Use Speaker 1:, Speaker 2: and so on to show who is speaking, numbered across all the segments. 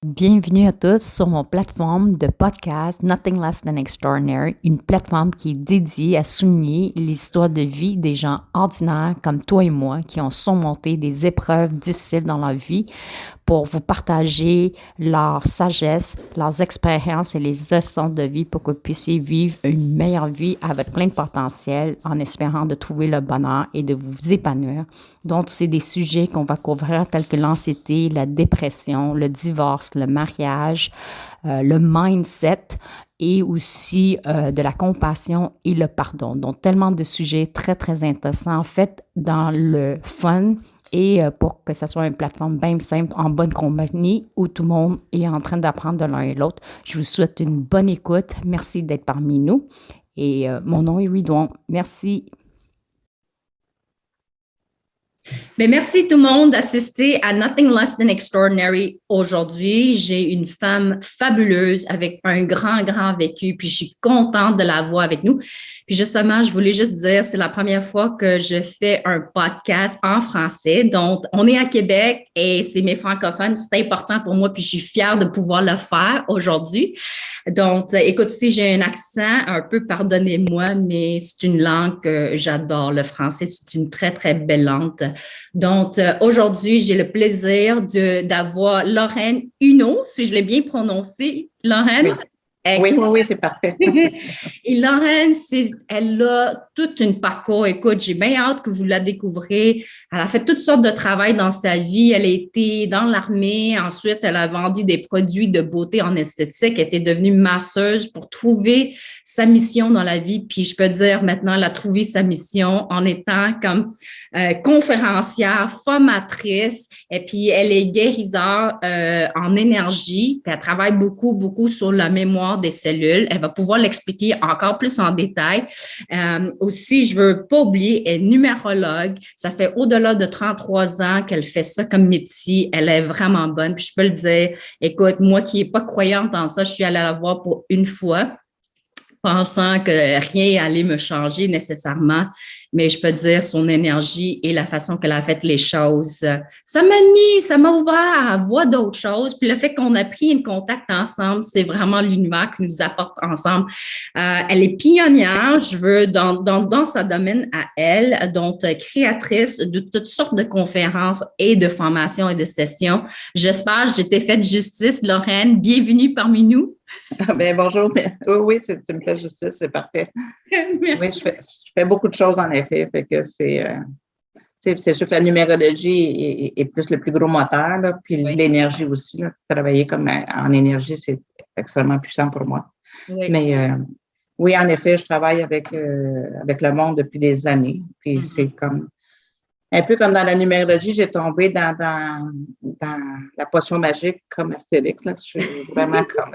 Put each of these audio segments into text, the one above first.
Speaker 1: Bienvenue à tous sur mon plateforme de podcast Nothing Less Than Extraordinary, une plateforme qui est dédiée à souligner l'histoire de vie des gens ordinaires comme toi et moi qui ont surmonté des épreuves difficiles dans leur vie pour vous partager leur sagesse, leurs expériences et les leçons de vie pour que vous puissiez vivre une meilleure vie avec plein de potentiel en espérant de trouver le bonheur et de vous épanouir. Donc, c'est des sujets qu'on va couvrir tels que l'anxiété, la dépression, le divorce, le mariage, le mindset et aussi de la compassion et le pardon. Donc, tellement de sujets très, très intéressants. En fait, dans le fun, et pour que ce soit une plateforme bien simple, en bonne compagnie, où tout le monde est en train d'apprendre de l'un et l'autre. Je vous souhaite une bonne écoute. Merci d'être parmi nous. Et mon nom est Ridouan. Merci.
Speaker 2: Mais merci tout le monde d'assister à Nothing Less Than Extraordinary aujourd'hui. J'ai une femme fabuleuse avec un grand vécu, puis je suis contente de la voir avec nous. Puis justement, je voulais juste dire, c'est la première fois que je fais un podcast en français. Donc, on est à Québec et c'est mes francophones. C'est important pour moi, puis je suis fière de pouvoir le faire aujourd'hui. Donc, écoute, si j'ai un accent, un peu pardonnez-moi, mais c'est une langue que j'adore. Le français, c'est une très belle langue. Donc, aujourd'hui, j'ai le plaisir d'avoir Lorraine Huneau, si je l'ai bien prononcé. Lorraine?
Speaker 3: Oui, c'est parfait.
Speaker 2: Et Lorraine, elle a toute une parcours. Écoute, j'ai bien hâte que vous la découvrez. Elle a fait toutes sortes de travail dans sa vie. Elle a été dans l'armée. Ensuite, elle a vendu des produits de beauté en esthétique. Elle était devenue masseuse pour trouver sa mission dans la vie. Puis, je peux dire, maintenant, elle a trouvé sa mission en étant comme conférencière, formatrice. Et puis, elle est guériseur en énergie. Puis, elle travaille beaucoup sur la mémoire des cellules. Elle va pouvoir l'expliquer encore plus en détail. Aussi, je veux pas oublier, elle est numérologue. Ça fait au-delà de 33 ans qu'elle fait ça comme métier. Elle est vraiment bonne. Puis je peux le dire, écoute, moi qui n'ai pas croyante en ça, je suis allée la voir pour une fois, pensant que rien allait me changer nécessairement, mais je peux dire son énergie et la façon qu'elle a fait les choses, ça m'a ouvert à voir d'autres choses. Puis le fait qu'on a pris un contact ensemble, c'est vraiment l'univers qui nous apporte ensemble. Elle est pionnière, je veux, dans sa domaine à elle, donc créatrice de toutes sortes de conférences et de formations et de sessions. J'espère que j'ai fait justice, Lorraine. Bienvenue parmi nous.
Speaker 3: Bien, bonjour. Oui, tu me fais justice, c'est parfait.
Speaker 2: Merci.
Speaker 3: Oui, je fais beaucoup de choses en effet. Fait que c'est sûr que la numérologie est plus le plus gros moteur, là, puis
Speaker 2: Oui.
Speaker 3: L'énergie aussi. Là. Travailler comme en énergie, c'est extrêmement puissant pour moi.
Speaker 2: Oui.
Speaker 3: Mais oui, en effet, je travaille avec le monde depuis des années. Puis c'est comme un peu comme dans la numérologie, j'ai tombé dans la potion magique comme Astérix. Là. Je suis vraiment comme.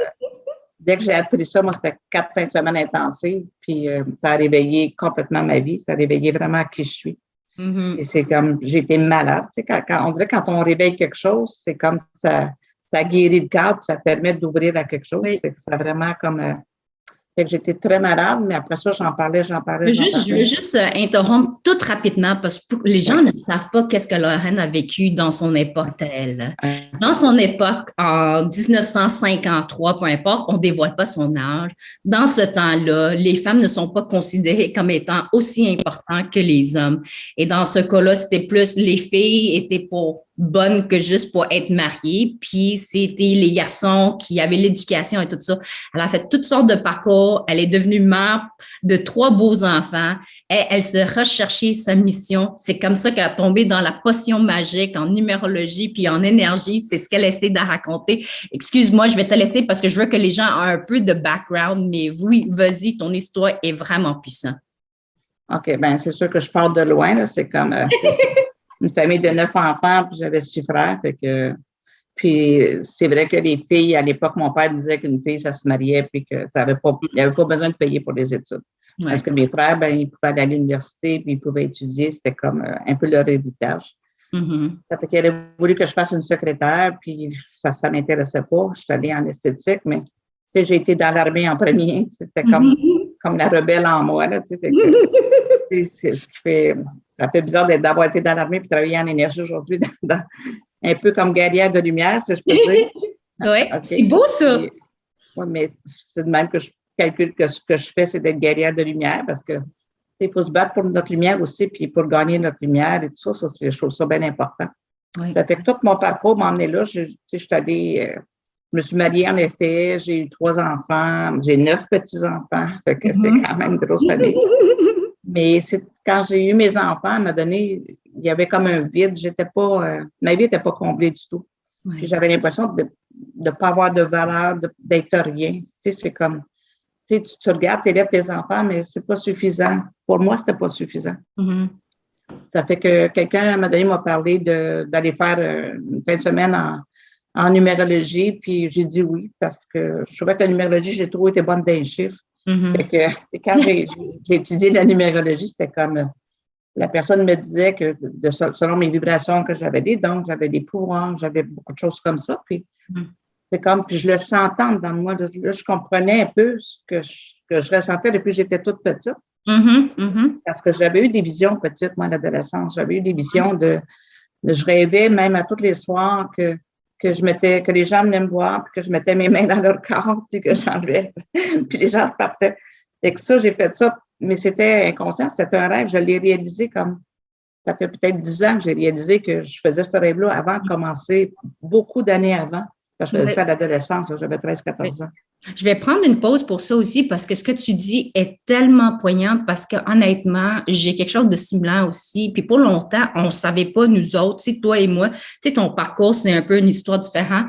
Speaker 3: Dès que j'ai appris ça, moi, c'était 4 fins de semaine intensives. Puis ça a réveillé complètement ma vie. Ça a réveillé vraiment qui je suis.
Speaker 2: Mm-hmm.
Speaker 3: Et c'est comme, j'ai été malade. Tu sais, on dirait que quand on réveille quelque chose, c'est comme ça guérit le cadre, ça permet d'ouvrir à quelque chose.
Speaker 2: Oui.
Speaker 3: Fait que ça vraiment comme. Fait que j'étais très malade, mais après ça, j'en parlais.
Speaker 2: Je veux juste interrompre tout rapidement parce que les gens ne savent pas qu'est-ce que Lorraine a vécu dans son époque d'elle. Dans son époque, en 1953, peu importe, on ne dévoile pas son âge. Dans ce temps-là, les femmes ne sont pas considérées comme étant aussi importantes que les hommes. Et dans ce cas-là, c'était plus les filles étaient pour bonnes que juste pour être mariées, puis c'était les garçons qui avaient l'éducation et tout ça. Elle a fait toutes sortes de parcours. Elle est devenue mère de 3 beaux enfants. Et elle se recherchait sa mission. C'est comme ça qu'elle a tombé dans la potion magique en numérologie puis en énergie. C'est ce qu'elle essaie de raconter. Excuse-moi, je vais te laisser parce que je veux que les gens aient un peu de background, mais oui, vas-y, ton histoire est vraiment puissante.
Speaker 3: OK, bien, c'est sûr que je pars de loin. Là. C'est comme une famille de 9 enfants, puis j'avais 6 frères. Fait que, puis c'est vrai que les filles, à l'époque, mon père disait qu'une fille, ça se mariait, puis que il n'y avait pas besoin de payer pour les études. Ouais. Parce que mes frères, ben, ils pouvaient aller à l'université, puis ils pouvaient étudier. C'était comme un peu leur héritage.
Speaker 2: Mm-hmm.
Speaker 3: Ça fait qu'elle a voulu que je fasse une secrétaire, puis ça ne m'intéressait pas. Je suis allée en esthétique, mais j'ai été dans l'armée en premier. C'était comme la rebelle en moi. Là, fait que, c'est ce qui fait. Ça fait bizarre d'avoir été dans l'armée et travailler en énergie aujourd'hui, un peu comme guerrière de lumière, si je peux dire.
Speaker 2: Oui,
Speaker 3: OK.
Speaker 2: c'est beau ça.
Speaker 3: Oui, mais c'est de même que je calcule que ce que je fais, c'est d'être guerrière de lumière parce que il faut se battre pour notre lumière aussi, puis pour gagner notre lumière et tout ça, je trouve ça bien important.
Speaker 2: Oui.
Speaker 3: Ça fait que tout mon parcours m'a emmené là. Je suis allée, je me suis mariée en effet, j'ai eu 3 enfants, j'ai 9 petits-enfants, fait que c'est quand même une grosse famille. Mais quand j'ai eu mes enfants, à un moment donné, il y avait comme un vide. Ma vie n'était pas comblée du tout.
Speaker 2: Oui.
Speaker 3: Puis j'avais l'impression de ne pas avoir de valeur, d'être rien. Tu sais, c'est comme, tu regardes, tu élèves tes enfants, mais c'est pas suffisant. Pour moi, c'était pas suffisant.
Speaker 2: Mm-hmm.
Speaker 3: Ça fait que quelqu'un, à un moment donné, m'a parlé d'aller faire une fin de semaine en numérologie, puis j'ai dit oui, parce que je trouvais que la numérologie, j'ai trouvé été bonne d'un chiffre.
Speaker 2: Mm-hmm.
Speaker 3: Fait que quand j'ai étudié la numérologie, c'était comme la personne me disait que selon mes vibrations que j'avais donc j'avais des pouvoirs, j'avais beaucoup de choses comme ça. Puis c'est comme, puis je le sentais dans moi. Là, je comprenais un peu ce que je ressentais depuis que j'étais toute petite.
Speaker 2: Mm-hmm. Mm-hmm.
Speaker 3: Parce que j'avais eu des visions petites, moi, à l'adolescence. J'avais eu des visions je rêvais même à tous les soirs que les gens venaient me voir, puis que je mettais mes mains dans leur corps, puis que j'enlevais, puis les gens repartaient. Et que ça, j'ai fait ça, mais c'était inconscient, c'était un rêve. Je l'ai réalisé ça fait peut-être 10 ans que j'ai réalisé que je faisais ce rêve-là avant de commencer, beaucoup d'années avant. Parce que je faisais ça à l'adolescence, j'avais 13-14 ans.
Speaker 2: Je vais prendre une pause pour ça aussi parce que ce que tu dis est tellement poignant parce que honnêtement, j'ai quelque chose de similaire aussi. Puis pour longtemps, on ne savait pas, nous autres, tu sais, toi et moi, tu sais, ton parcours, c'est un peu une histoire différente.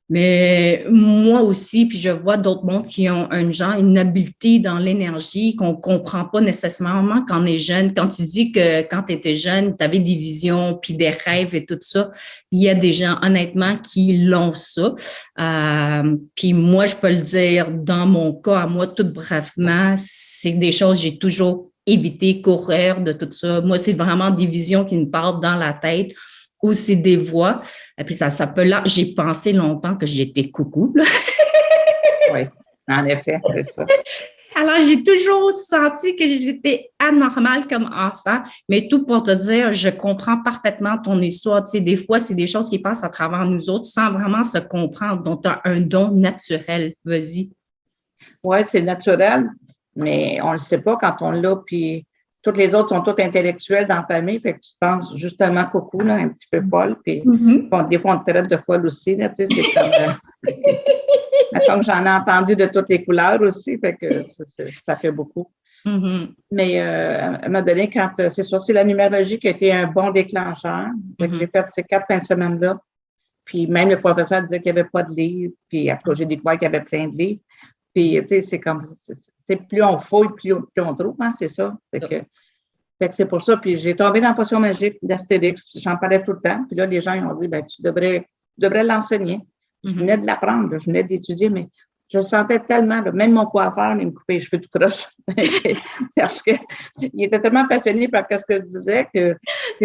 Speaker 2: Mais moi aussi, puis je vois d'autres mondes qui ont une habileté dans l'énergie qu'on comprend pas nécessairement quand on est jeune. Quand tu dis que quand tu étais jeune, tu avais des visions, puis des rêves et tout ça, il y a des gens, honnêtement, qui l'ont ça. Puis moi, je peux le dire, dans mon cas, à moi, tout brièvement, c'est des choses que j'ai toujours évité, courir de tout ça. Moi, c'est vraiment des visions qui me partent dans la tête ou c'est des voix. Et puis ça peut là, j'ai pensé longtemps que j'étais coucou.
Speaker 3: Oui, en effet, c'est ça.
Speaker 2: Alors, j'ai toujours senti que j'étais anormale comme enfant, mais tout pour te dire, je comprends parfaitement ton histoire. Tu sais, des fois, c'est des choses qui passent à travers nous autres sans vraiment se comprendre, dont tu as un don naturel. Vas-y.
Speaker 3: Oui, c'est naturel, mais on ne le sait pas quand on l'a, puis toutes les autres sont toutes intellectuelles dans la famille, fait que tu penses justement coucou, là, un petit peu folle, puis bon, des fois on te traite de folle aussi, là, tu sais, c'est comme j'en ai entendu de toutes les couleurs aussi, fait que ça fait beaucoup. Mais à un moment donné, quand c'est ça, c'est la numérologie qui a été un bon déclencheur. Fait que j'ai fait ces 4 fins de semaine-là, puis même le professeur disait qu'il n'y avait pas de livres, puis après j'ai découvert qu'il y avait plein de livres. Puis, tu sais, c'est comme, c'est plus on fouille, plus on trouve, hein, c'est ça. Fait que c'est pour ça. Puis, j'ai tombé dans la potion magique d'Astérix. J'en parlais tout le temps. Puis là, les gens, ils ont dit, ben, tu devrais l'enseigner. Je venais de l'apprendre, je venais d'étudier, mais je le sentais tellement, là, même mon coiffeur, il me coupait les cheveux tout croche. Parce que il était tellement passionné par ce que je disais que,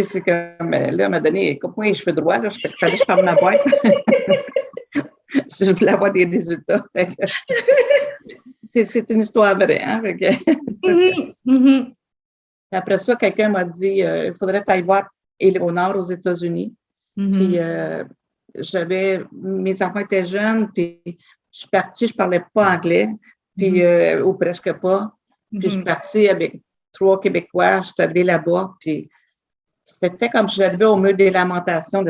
Speaker 3: c'est comme, là, à un moment donné, coupe-moi les cheveux droits, là, fallait que je ferme ma boîte. Si je voulais avoir des résultats. C'est une histoire vraie. Hein? Après ça, quelqu'un m'a dit il faudrait que tu ailles voir Éléonore aux États-Unis. Puis mes enfants étaient jeunes, puis je suis partie, je parlais pas anglais, puis ou presque pas. Puis je suis partie avec 3 Québécois, je suis arrivée là-bas, puis c'était comme si j'arrivais au mur des lamentations.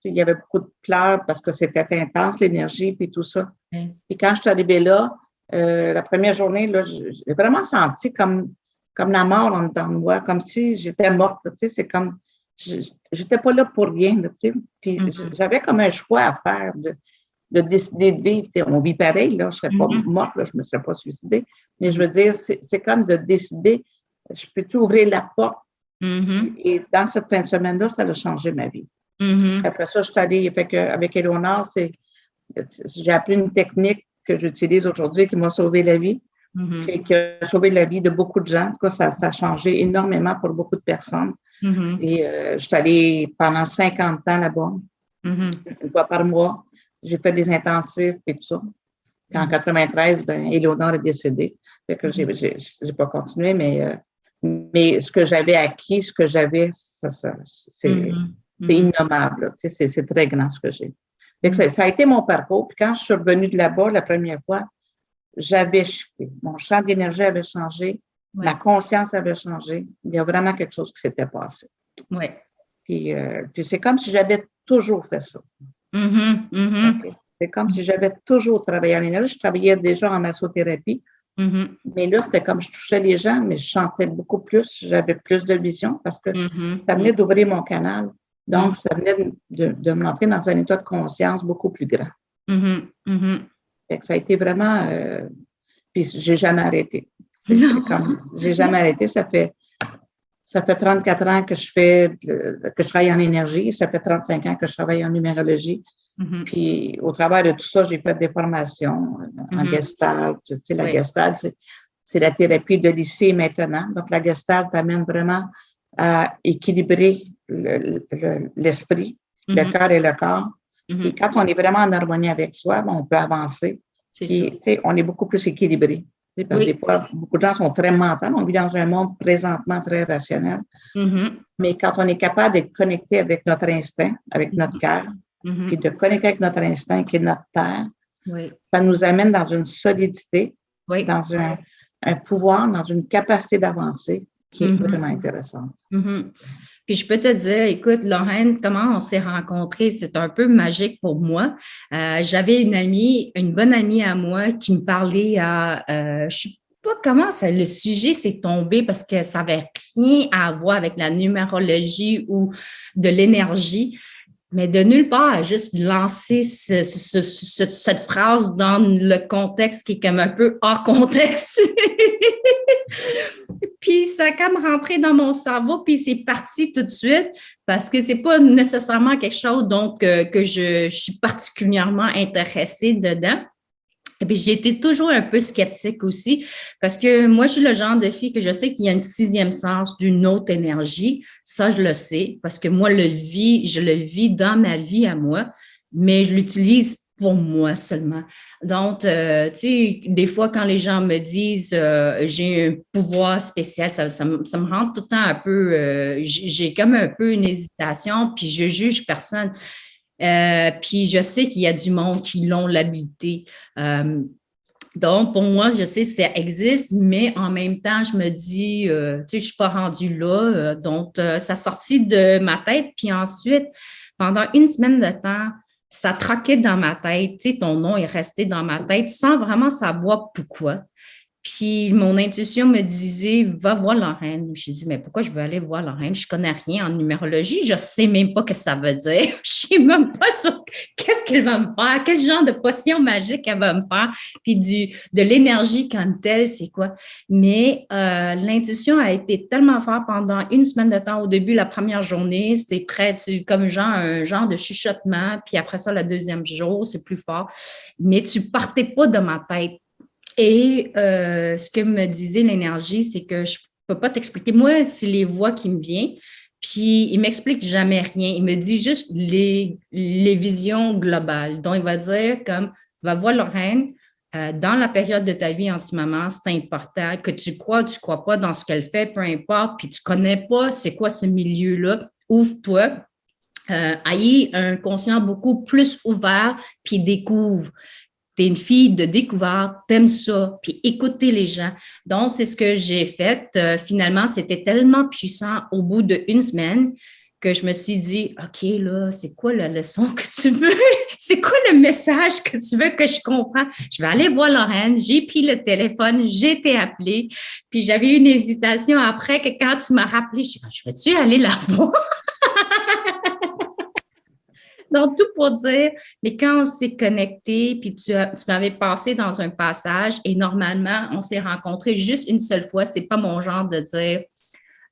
Speaker 3: Il y avait beaucoup de pleurs parce que c'était intense, l'énergie, puis tout ça. Puis quand je suis arrivée là, la première journée, là, j'ai vraiment senti comme la mort en dedans de moi, comme si j'étais morte. Tu sais, c'est comme, j'étais pas là pour rien. Tu sais. Puis j'avais comme un choix à faire de décider de vivre. Tu sais, on vit pareil, là, je serais pas morte, là, je me serais pas suicidée. Mais je veux dire, c'est comme de décider, je peux-tu ouvrir la porte? Et dans cette fin de semaine-là, ça a changé ma vie. Après ça, je suis allée avec Éléonore, j'ai appris une technique que j'utilise aujourd'hui qui m'a sauvé la vie, et qui a sauvé la vie de beaucoup de gens. En tout cas, ça a changé énormément pour beaucoup de personnes. Et je suis allée pendant 50 ans là-bas, une fois par mois. J'ai fait des intensifs et tout ça. Puis en 93, Éléonore est décédée. Fait que j'ai pas continué, mais ce que j'avais acquis, c'est innommable. Tu sais, c'est très grand ce que j'ai. Fait que ça a été mon parcours. Puis quand je suis revenue de là-bas la première fois, j'avais shifté. Mon champ d'énergie avait changé.
Speaker 2: Ouais.
Speaker 3: Ma conscience avait changé. Il y a vraiment quelque chose qui s'était passé.
Speaker 2: Oui.
Speaker 3: Puis c'est comme si j'avais toujours fait ça. Okay. C'est comme si j'avais toujours travaillé en énergie. Je travaillais déjà en massothérapie. Mais là, c'était comme je touchais les gens, mais je chantais beaucoup plus. J'avais plus de vision parce que ça venait d'ouvrir mon canal. Donc, ça venait de m'entrer dans un état de conscience beaucoup plus grand. Fait que ça a été vraiment... puis j'ai jamais arrêté. C'est comme, j'ai jamais arrêté. Ça fait 34 ans que je travaille en énergie. Ça fait 35 ans que je travaille en numérologie. Puis, au travers de tout ça, j'ai fait des formations en Gestalt. Tu sais, la Gestalt, c'est la thérapie de l'ici et maintenant. Donc, la Gestalt t'amène vraiment à équilibrer l'esprit, le cœur et le corps. Puis, quand on est vraiment en harmonie avec soi, on peut avancer. Puis, tu sais, on est beaucoup plus équilibré. Parce que des fois, beaucoup de gens sont très mentaux. On vit dans un monde présentement très rationnel. Mais quand on est capable d'être connecté avec notre instinct, avec notre cœur, puis de connecter avec notre instinct qui est notre terre, ça nous amène dans une solidité, dans un pouvoir, dans une capacité d'avancer qui est vraiment intéressante.
Speaker 2: Puis je peux te dire, écoute, Lorraine, comment on s'est rencontrés, c'est un peu magique pour moi. J'avais une bonne amie à moi qui me parlait je sais pas comment le sujet s'est tombé parce que ça avait rien à voir avec la numérologie ou de l'énergie. Mais de nulle part, à juste lancer cette phrase dans le contexte qui est comme un peu hors contexte. Puis ça a comme rentré dans mon cerveau, puis c'est parti tout de suite parce que c'est pas nécessairement quelque chose donc que je suis particulièrement intéressée dedans. Et puis, j'ai été toujours un peu sceptique aussi parce que moi, je suis le genre de fille que je sais qu'il y a une sixième sens d'une autre énergie. Ça, je le sais parce que moi, je le vis dans ma vie à moi, mais je l'utilise pour moi seulement. Donc, tu sais, des fois, quand les gens me disent j'ai un pouvoir spécial, ça me rend tout le temps un peu, j'ai comme un peu une hésitation, puis je juge personne. Puis je sais qu'il y a du monde qui l'ont l'habilité. Donc, pour moi, je sais que ça existe, mais en même temps, je me dis, tu sais, je ne suis pas rendue là. Donc, ça a sorti de ma tête. Puis ensuite, pendant une semaine de temps, ça troquait dans ma tête. Tu sais, ton nom est resté dans ma tête sans vraiment savoir pourquoi. Puis mon intuition me disait, va voir Lorraine. J'ai dit, mais pourquoi je veux aller voir Lorraine? Je connais rien en numérologie. Je sais même pas ce que ça veut dire. Je sais même pas sur qu'est-ce qu'elle va me faire, quel genre de potion magique elle va me faire. Puis de l'énergie comme telle, c'est quoi? Mais l'intuition a été tellement forte pendant une semaine de temps. Au début, la première journée, c'était comme un genre de chuchotement. Puis après ça, le deuxième jour, c'est plus fort. Mais tu partais pas de ma tête. Et ce que me disait l'énergie, c'est que je ne peux pas t'expliquer. Moi, c'est les voix qui me viennent. Puis, il ne m'explique jamais rien. Il me dit juste les visions globales. Donc, il va dire comme, va voir Lorraine, dans la période de ta vie en ce moment, c'est important que tu crois ou tu ne crois pas dans ce qu'elle fait, peu importe, puis tu ne connais pas c'est quoi ce milieu-là. Ouvre-toi. Aie un conscient beaucoup plus ouvert, puis découvre. T'es une fille de découverte, t'aimes ça, puis écouter les gens. Donc, c'est ce que j'ai fait. Finalement, c'était tellement puissant au bout d'une semaine que je me suis dit, OK, là, c'est quoi la leçon que tu veux? C'est quoi le message que tu veux que je comprenne? Je vais aller voir Lorraine. J'ai pris le téléphone, j'ai été appelée. Puis j'avais eu une hésitation après que quand tu m'as rappelé, je dis, je vais-tu aller la voir? Donc, tout pour dire, mais quand on s'est connecté, puis tu m'avais passé dans un passage et normalement, on s'est rencontrés juste une seule fois. C'est pas mon genre de dire,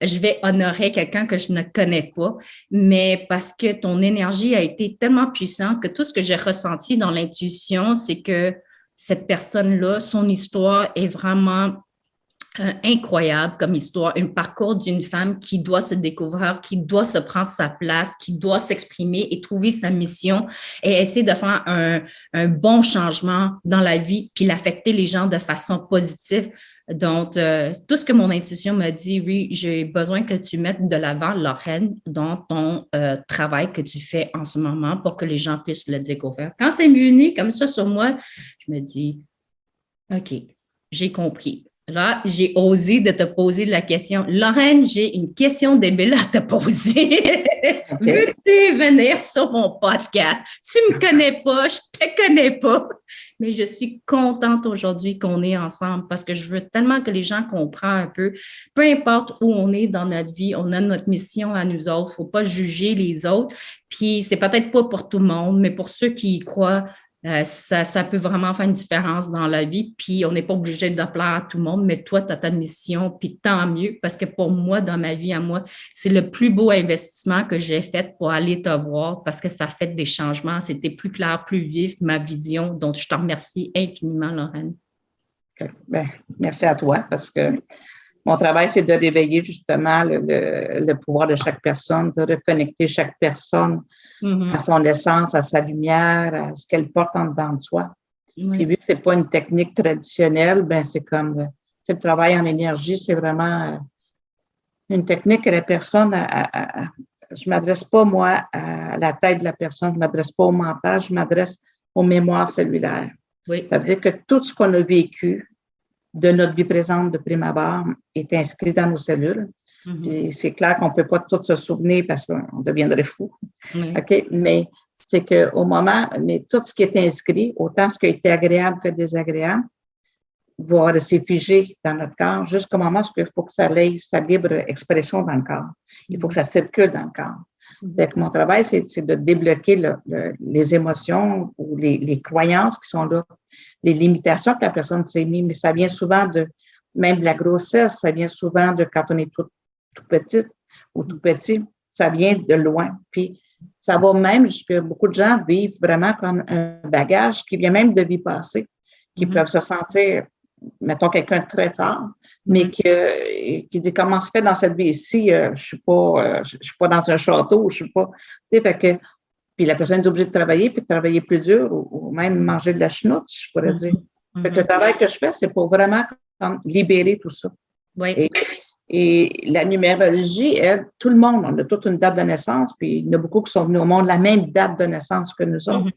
Speaker 2: je vais honorer quelqu'un que je ne connais pas, mais parce que ton énergie a été tellement puissante que tout ce que j'ai ressenti dans l'intuition, c'est que cette personne-là, son histoire est vraiment incroyable comme histoire, un parcours d'une femme qui doit se découvrir, qui doit se prendre sa place, qui doit s'exprimer et trouver sa mission et essayer de faire un bon changement dans la vie puis l'affecter les gens de façon positive. Donc, tout ce que mon intuition m'a dit, oui, j'ai besoin que tu mettes de l'avant, Lorraine, dans ton travail que tu fais en ce moment pour que les gens puissent le découvrir. Quand c'est venu comme ça sur moi, je me dis, OK, j'ai compris. Là, j'ai osé de te poser la question. Lorraine, j'ai une question débile à te poser.
Speaker 3: OK.
Speaker 2: Veux-tu venir sur mon podcast? Tu me connais pas, je te connais pas, mais je suis contente aujourd'hui qu'on est ensemble parce que je veux tellement que les gens comprennent un peu importe où on est dans notre vie, on a notre mission à nous autres. Faut pas juger les autres. Puis c'est peut-être pas pour tout le monde, mais pour ceux qui y croient, ça peut vraiment faire une différence dans la vie. Puis on n'est pas obligé de plaire à tout le monde, mais toi, tu as ta mission, puis tant mieux, parce que pour moi, dans ma vie à moi, c'est le plus beau investissement que j'ai fait pour aller te voir, parce que ça fait des changements. C'était plus clair, plus vif, ma vision. Donc, je te remercie infiniment, Lorraine.
Speaker 3: Ben, merci à toi, parce que mon travail, c'est de réveiller justement le pouvoir de chaque personne, de reconnecter chaque personne à son essence, à sa lumière, à ce qu'elle porte en dedans de soi.
Speaker 2: Oui.
Speaker 3: Puis vu que c'est pas une technique traditionnelle, ben c'est comme le travail en énergie, c'est vraiment une technique que la personne je m'adresse pas moi à la tête de la personne, je m'adresse pas au mental, je m'adresse aux mémoires cellulaires.
Speaker 2: Oui.
Speaker 3: Ça veut dire que tout ce qu'on a vécu de notre vie présente de prime abord est inscrit dans nos cellules. Puis c'est clair qu'on ne peut pas tout se souvenir parce qu'on deviendrait fou. OK? Mais c'est qu'au moment, mais tout ce qui est inscrit, autant ce qui a été agréable que désagréable, va rester figé dans notre corps jusqu'au moment où il faut que ça ait sa libre expression dans le corps. Il faut que ça circule dans le corps. Donc, mon travail, c'est de débloquer les émotions ou les croyances qui sont là, les limitations que la personne s'est mis, mais ça vient souvent même de la grossesse, ça vient souvent de quand on est tout petite ou tout petit, ça vient de loin. Puis, ça va même jusqu'à beaucoup de gens vivent vraiment comme un bagage qui vient même de vie passée, qui peuvent se sentir, mettons, quelqu'un de très fort, mais qui dit comment se fait dans cette vie-ci, je suis pas dans un château, je suis pas, tu sais, fait que, puis la personne est obligée de travailler, puis de travailler plus dur, ou même manger de la chenoute, je pourrais dire. Fait que le travail que je fais, c'est pour vraiment comme, libérer tout ça.
Speaker 2: Oui.
Speaker 3: Et la numérologie, elle, tout le monde, on a toute une date de naissance, puis il y en a beaucoup qui sont venus au monde la même date de naissance que nous autres.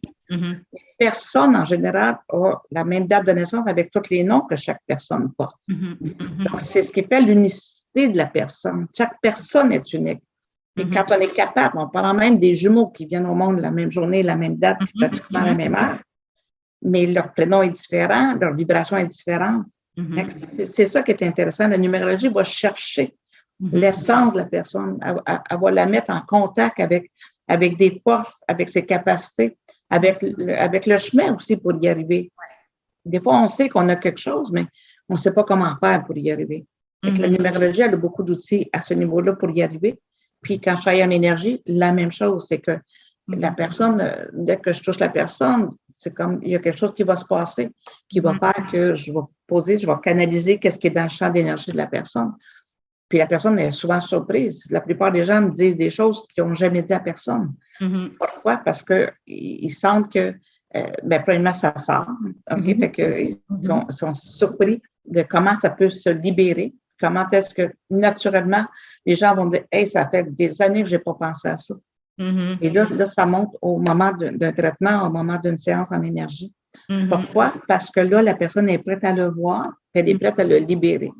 Speaker 3: Personne, en général, a la même date de naissance avec tous les noms que chaque personne porte. Donc, c'est ce qui fait l'unicité de la personne. Chaque personne est unique. Et quand on est capable, on parle même des jumeaux qui viennent au monde la même journée, la même date, puis pratiquement la même heure, mais leur prénom est différent, leur vibration est différente. C'est ça qui est intéressant. La numérologie va chercher l'essence de la personne. Elle va la mettre en contact avec des forces, avec ses capacités, avec le chemin aussi pour y arriver. Des fois, on sait qu'on a quelque chose, mais on ne sait pas comment faire pour y arriver. La numérologie, elle a beaucoup d'outils à ce niveau-là pour y arriver. Puis quand je travaille en énergie, la même chose, c'est que la personne, dès que je touche la personne, c'est comme il y a quelque chose qui va se passer, qui va faire que je vais canaliser qu'est-ce qui est dans le champ d'énergie de la personne. Puis la personne est souvent surprise. La plupart des gens me disent des choses qu'ils n'ont jamais dit à personne. Pourquoi? Parce qu'ils sentent que, premièrement, ça sort. Okay? Fait qu'ils sont surpris de comment ça peut se libérer. Comment est-ce que, naturellement, les gens vont dire « Hey, ça fait des années que je n'ai pas pensé à ça. » Et là, ça monte au moment d'un traitement, au moment d'une séance en énergie. Pourquoi? Parce que là, la personne est prête à le voir, elle est prête à le libérer.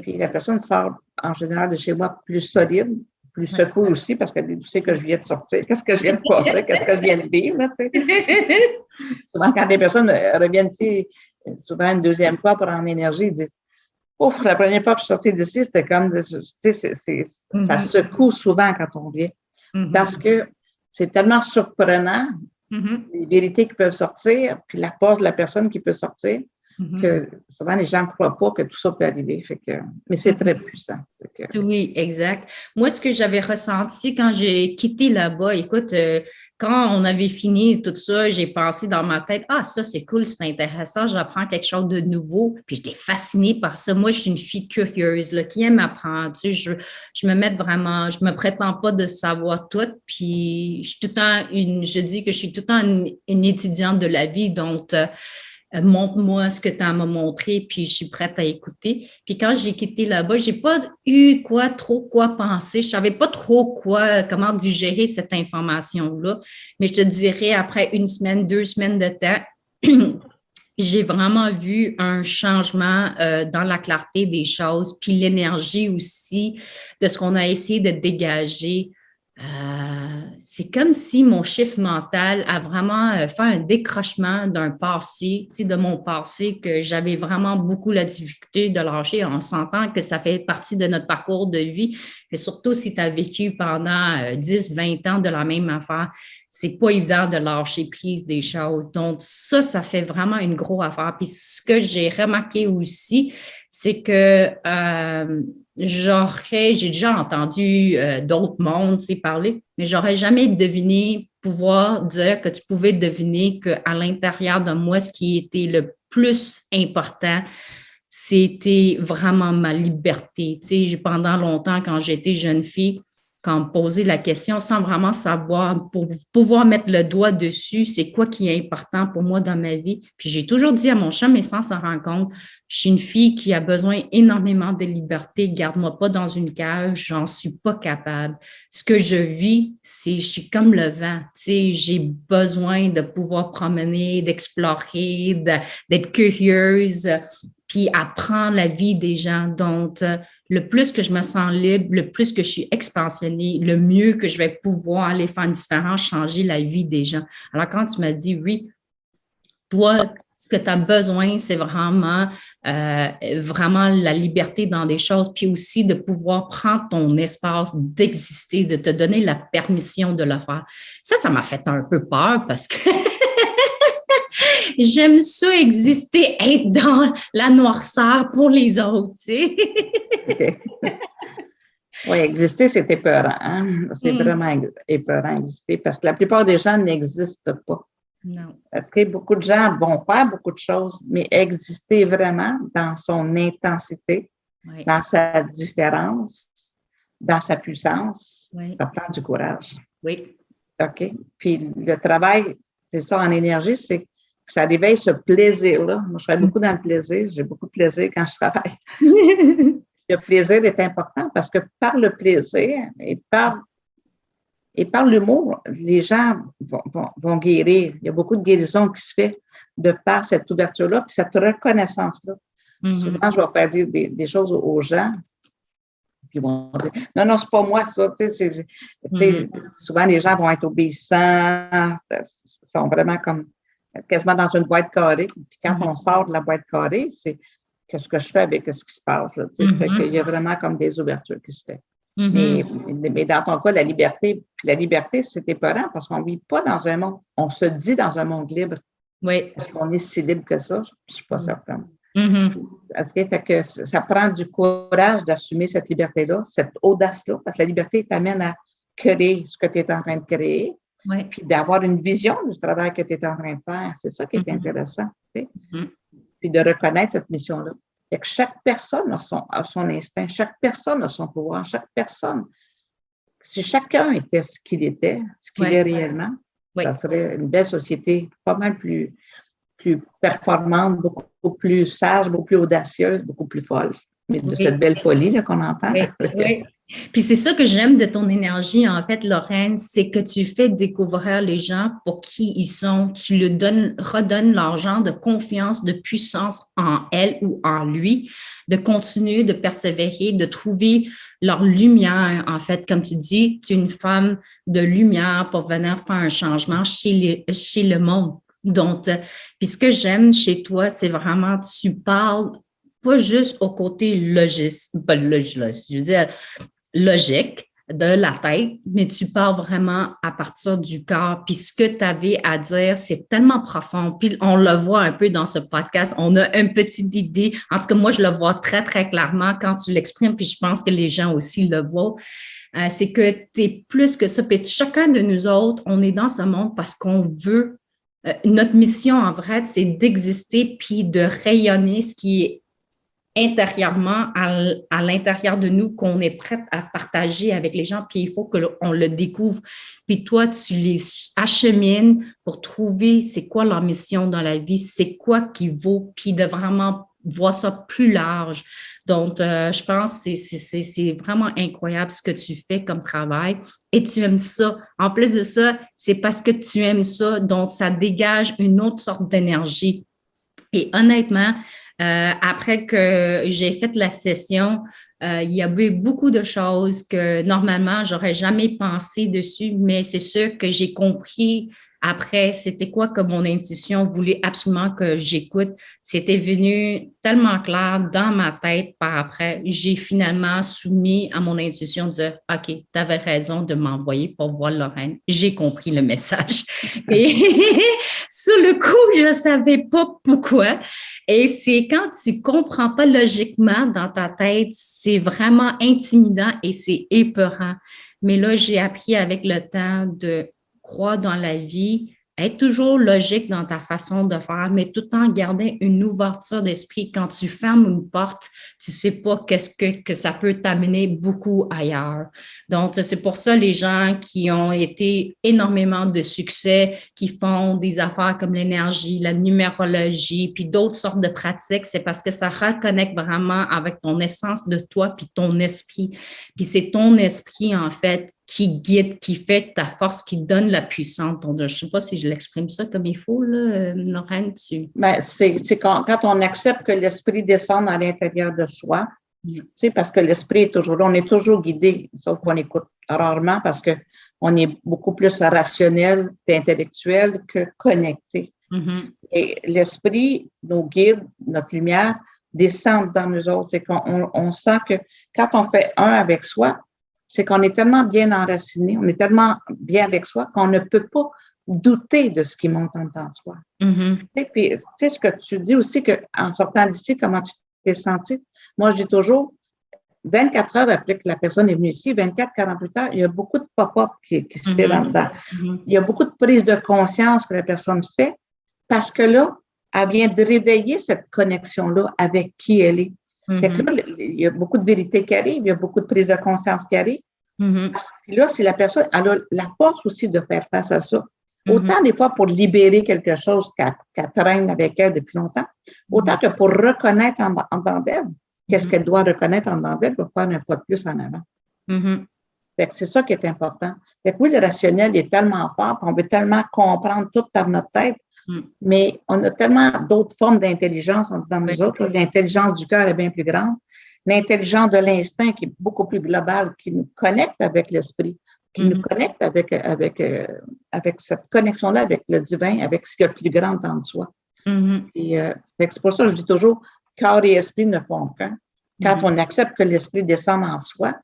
Speaker 3: Puis la personne sort en général de chez moi plus solide, plus secouée aussi, parce qu'elle dit, tu sais que je viens de sortir, qu'est-ce que je viens de passer, qu'est-ce que je viens de vivre, là, tu sais. Souvent, quand les personnes reviennent ici, souvent une deuxième fois pour en énergie, ils disent, ouf, la première fois que je suis sortie d'ici, c'était comme, tu sais, ça secoue souvent quand on vient. Parce que c'est tellement surprenant, les vérités qui peuvent sortir, puis la force de la personne qui peut sortir, que souvent les gens ne croient pas que tout ça peut arriver. Mais c'est très puissant.
Speaker 2: Oui, exact. Moi, ce que j'avais ressenti quand j'ai quitté là-bas, écoute, quand on avait fini tout ça, j'ai pensé dans ma tête, ah, ça, c'est cool, c'est intéressant, j'apprends quelque chose de nouveau. Puis j'étais fascinée par ça. Moi, je suis une fille curieuse, là, qui aime apprendre. Tu sais, je me mets vraiment, je me prétends pas de savoir tout. Puis je suis tout le temps je dis que je suis tout le temps une étudiante de la vie. Donc, montre-moi ce que tu as à me montrer, puis je suis prête à écouter. Puis quand j'ai quitté là-bas, j'ai pas eu trop quoi penser. Je savais pas trop comment digérer cette information-là. Mais je te dirais, après 1 semaine, 2 semaines de temps, j'ai vraiment vu un changement dans la clarté des choses, puis l'énergie aussi de ce qu'on a essayé de dégager. C'est comme si mon chiffre mental a vraiment fait un décrochement d'un passé, tu sais, de mon passé que j'avais vraiment beaucoup la difficulté de lâcher. On s'entend que ça fait partie de notre parcours de vie, et surtout si tu as vécu pendant 10, 20 ans de la même affaire, c'est pas évident de lâcher prise des choses. Donc ça fait vraiment une grosse affaire. Puis ce que j'ai remarqué aussi, c'est que j'ai déjà entendu d'autres mondes parler, mais j'aurais jamais deviné pouvoir dire que tu pouvais deviner qu'à l'intérieur de moi, ce qui était le plus important, c'était vraiment ma liberté. Tu sais, pendant longtemps, quand j'étais jeune fille, quand on me posait la question sans vraiment savoir, pour pouvoir mettre le doigt dessus, c'est quoi qui est important pour moi dans ma vie. Puis j'ai toujours dit à mon chum, mais sans s'en rendre compte, je suis une fille qui a besoin énormément de liberté. Garde-moi pas dans une cage, j'en suis pas capable. Ce que je vis, je suis comme le vent. Tu sais, j'ai besoin de pouvoir promener, d'explorer, d'être curieuse, puis apprendre la vie des gens. Donc, le plus que je me sens libre, le plus que je suis expansionnée, le mieux que je vais pouvoir aller faire une différence, changer la vie des gens. Alors, quand tu m'as dit, oui, toi, ce que tu as besoin, c'est vraiment la liberté dans des choses, puis aussi de pouvoir prendre ton espace, d'exister, de te donner la permission de le faire. Ça m'a fait un peu peur parce que j'aime ça exister, être dans la noirceur pour les autres, tu sais.
Speaker 3: Okay. Oui, exister, c'est épeurant. Hein? C'est vraiment épeurant exister parce que la plupart des gens n'existent pas.
Speaker 2: Non.
Speaker 3: Beaucoup de gens vont faire beaucoup de choses, mais exister vraiment dans son intensité,
Speaker 2: Oui.
Speaker 3: dans sa différence, dans sa puissance,
Speaker 2: Oui.
Speaker 3: Ça prend du courage.
Speaker 2: Oui.
Speaker 3: OK? Puis le travail, c'est ça en énergie, c'est que ça réveille ce plaisir-là. Moi, je travaille beaucoup dans le plaisir. J'ai beaucoup de plaisir quand je travaille. Le plaisir est important parce que par le plaisir et par l'humour, les gens vont guérir. Il y a beaucoup de guérison qui se fait de par cette ouverture-là puis cette reconnaissance-là. Mm-hmm. Souvent, je vais faire dire des choses aux gens puis ils vont dire « Non, c'est pas moi ça. » Souvent, les gens vont être obéissants, sont vraiment comme quasiment dans une boîte carrée. Puis quand on sort de la boîte carrée, c'est qu'est-ce que je fais avec ce qui se passe. Là, fait qu'il y a vraiment comme des ouvertures qui se font. Mais dans ton cas, la liberté, c'est épeurant parce qu'on ne vit pas dans un monde, on se dit dans un monde libre.
Speaker 2: Oui.
Speaker 3: Est-ce qu'on est si libre que ça? Je ne suis pas certaine. Fait que ça prend du courage d'assumer cette liberté-là, cette audace-là, parce que la liberté t'amène à créer ce que tu es en train de créer, puis d'avoir une vision du travail que tu es en train de faire. C'est ça qui est intéressant. Puis de reconnaître cette mission-là. Fait que chaque personne a son instinct, chaque personne a son pouvoir, chaque personne. Si chacun était ce qu'il était, ce qu'il est réellement, ça serait une belle société pas mal plus performante, beaucoup plus sage, beaucoup plus audacieuse, beaucoup plus folle. Mais de cette belle folie là, qu'on entend.
Speaker 2: Oui. Puis c'est ça que j'aime de ton énergie, en fait, Lorraine, c'est que tu fais découvrir les gens pour qui ils sont. Tu redonnes leur genre de confiance, de puissance en elle ou en lui, de continuer, de persévérer, de trouver leur lumière, en fait. Comme tu dis, tu es une femme de lumière pour venir faire un changement chez le monde. Donc, puis ce que j'aime chez toi, c'est vraiment, tu parles pas juste au côté logique, logique de la tête, mais tu parles vraiment à partir du corps. Puis ce que tu avais à dire, c'est tellement profond. Puis on le voit un peu dans ce podcast. On a une petite idée. En tout cas, moi, je le vois très, très clairement quand tu l'exprimes. Puis je pense que les gens aussi le voient. C'est que tu es plus que ça. Puis chacun de nous autres, on est dans ce monde parce qu'on veut. Notre mission, en vrai, c'est d'exister puis de rayonner ce qui est intérieurement à l'intérieur de nous qu'on est prête à partager avec les gens, puis il faut qu'on le découvre. Puis toi, tu les achemines pour trouver c'est quoi leur mission dans la vie, c'est quoi qui vaut, puis de vraiment voir ça plus large. Donc, je pense que c'est vraiment incroyable ce que tu fais comme travail et tu aimes ça. En plus de ça, c'est parce que tu aimes ça, donc ça dégage une autre sorte d'énergie. Et honnêtement, après que j'ai fait la session, il y a eu beaucoup de choses que normalement, j'aurais jamais pensé dessus, mais c'est sûr que j'ai compris après, c'était quoi que mon intuition voulait absolument que j'écoute. C'était venu tellement clair dans ma tête par après. J'ai finalement soumis à mon intuition de dire, OK, tu avais raison de m'envoyer pour voir Lorraine. J'ai compris le message. Et sur le coup, je savais pas pourquoi. Et c'est quand tu comprends pas logiquement dans ta tête, c'est vraiment intimidant et c'est épeurant. Mais là, j'ai appris avec le temps de croire dans la vie, être toujours logique dans ta façon de faire, mais tout en gardant une ouverture d'esprit. Quand tu fermes une porte, tu sais pas qu'est-ce que ça peut t'amener beaucoup ailleurs. Donc, c'est pour ça les gens qui ont été énormément de succès, qui font des affaires comme l'énergie, la numérologie, puis d'autres sortes de pratiques, c'est parce que ça reconnecte vraiment avec ton essence de toi puis ton esprit. Puis c'est ton esprit, en fait, qui guide, qui fait ta force, qui donne la puissance. Donc, je ne sais pas si je l'exprime ça comme il faut, là, Lorraine,
Speaker 3: Ben, c'est quand on accepte que l'esprit descende à l'intérieur de soi, parce que l'esprit est toujours là, on est toujours guidé, sauf qu'on écoute rarement parce qu'on est beaucoup plus rationnel et intellectuel que connecté.
Speaker 2: Mm-hmm.
Speaker 3: Et l'esprit, nos guides, notre lumière, descendent dans nous autres. C'est qu'on sent que quand on fait un avec soi, c'est qu'on est tellement bien enraciné, on est tellement bien avec soi qu'on ne peut pas douter de ce qui monte en dedans de soi.
Speaker 2: Mm-hmm.
Speaker 3: Et puis, tu sais, ce que tu dis aussi qu'en sortant d'ici, comment tu t'es senti? Moi, je dis toujours, 24 heures après que la personne est venue ici, 24, 48 heures, il y a beaucoup de pop-up qui se fait là-dedans.
Speaker 2: Mm-hmm.
Speaker 3: Il y a beaucoup de prise de conscience que la personne fait parce que là, elle vient de réveiller cette connexion-là avec qui elle est. Fait que là, il y a beaucoup de vérité qui arrive, il y a beaucoup de prise de conscience qui arrive. Puis là, si la personne elle a la force aussi de faire face à ça, autant des fois pour libérer quelque chose qu'elle traîne avec elle depuis longtemps, autant que pour reconnaître en dedans d'elle, qu'est-ce qu'elle doit reconnaître en dedans d'elle pour faire un pas de plus en avant. Fait que c'est ça qui est important. Fait que oui, le rationnel est tellement fort, on veut tellement comprendre tout par notre tête, mais on a tellement d'autres formes d'intelligence dans nous autres. L'intelligence du cœur est bien plus grande. L'intelligence de l'instinct qui est beaucoup plus globale, qui nous connecte avec l'esprit, qui nous connecte avec cette connexion-là avec le divin, avec ce qu'il y a de plus grand en soi. Et, c'est pour ça que je dis toujours, cœur et esprit ne font qu'un. Quand on accepte que l'esprit descende en soi,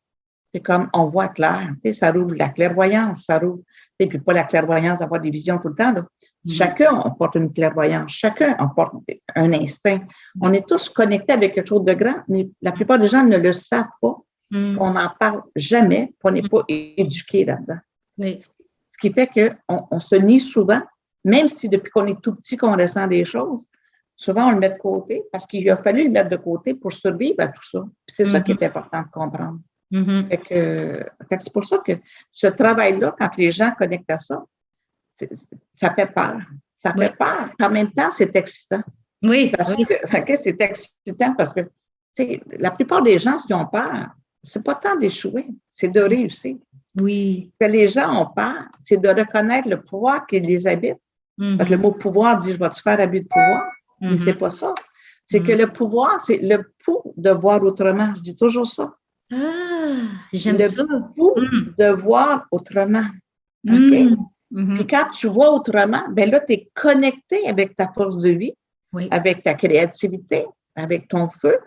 Speaker 3: c'est comme on voit clair. Tu sais, ça rouvre la clairvoyance, ça rouvre. Et puis pas la clairvoyance d'avoir des visions tout le temps. Là. Chacun on porte une clairvoyance, chacun on porte un instinct. On est tous connectés avec quelque chose de grand, mais la plupart des gens ne le savent pas. On n'en parle jamais, on n'est pas éduqué là-dedans. Ce qui fait qu'on se nie souvent, même si depuis qu'on est tout petit qu'on ressent des choses, souvent on le met de côté parce qu'il a fallu le mettre de côté pour survivre à tout ça. Puis c'est ça qui est important de comprendre. Fait que c'est pour ça que ce travail-là, quand les gens connectent à ça, ça fait peur. Ça fait peur. En même temps, c'est excitant.
Speaker 2: Oui.
Speaker 3: C'est excitant parce que la plupart des gens, ce qu'ils ont peur, c'est pas tant d'échouer, c'est de réussir.
Speaker 2: Oui.
Speaker 3: Ce que les gens ont peur, c'est de reconnaître le pouvoir qui les habite. Parce que le mot pouvoir dit, je vais te faire abus de pouvoir, mais c'est pas ça. C'est que le pouvoir, c'est le pouls de voir autrement. Je dis toujours ça.
Speaker 2: Ah, j'aime ça.
Speaker 3: Le pouls de voir autrement. OK? Puis quand tu vois autrement, ben là, tu es connecté avec ta force de vie, avec ta créativité, avec ton feu,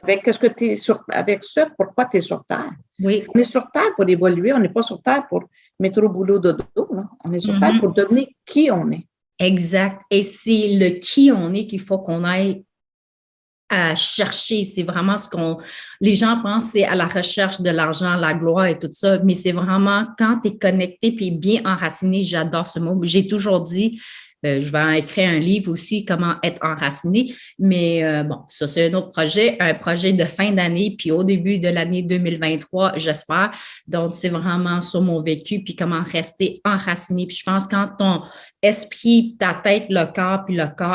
Speaker 3: avec qu'est-ce que tu es avec ça, pourquoi tu es sur Terre.
Speaker 2: Oui.
Speaker 3: On est sur Terre pour évoluer, on n'est pas sur Terre pour mettre au boulot dodo, là. On est sur Terre pour devenir qui on est.
Speaker 2: Exact. Et c'est le qui on est qu'il faut qu'on aille à chercher. C'est vraiment les gens pensent, c'est à la recherche de l'argent, la gloire et tout ça, mais c'est vraiment quand tu es connecté puis bien enraciné, j'adore ce mot. J'ai toujours dit, Je vais écrire un livre aussi, comment être enraciné. Mais bon, ça, c'est un autre projet, un projet de fin d'année, puis au début de l'année 2023, j'espère. Donc, c'est vraiment sur mon vécu, puis comment rester enraciné. Puis je pense que quand ton esprit, ta tête, le corps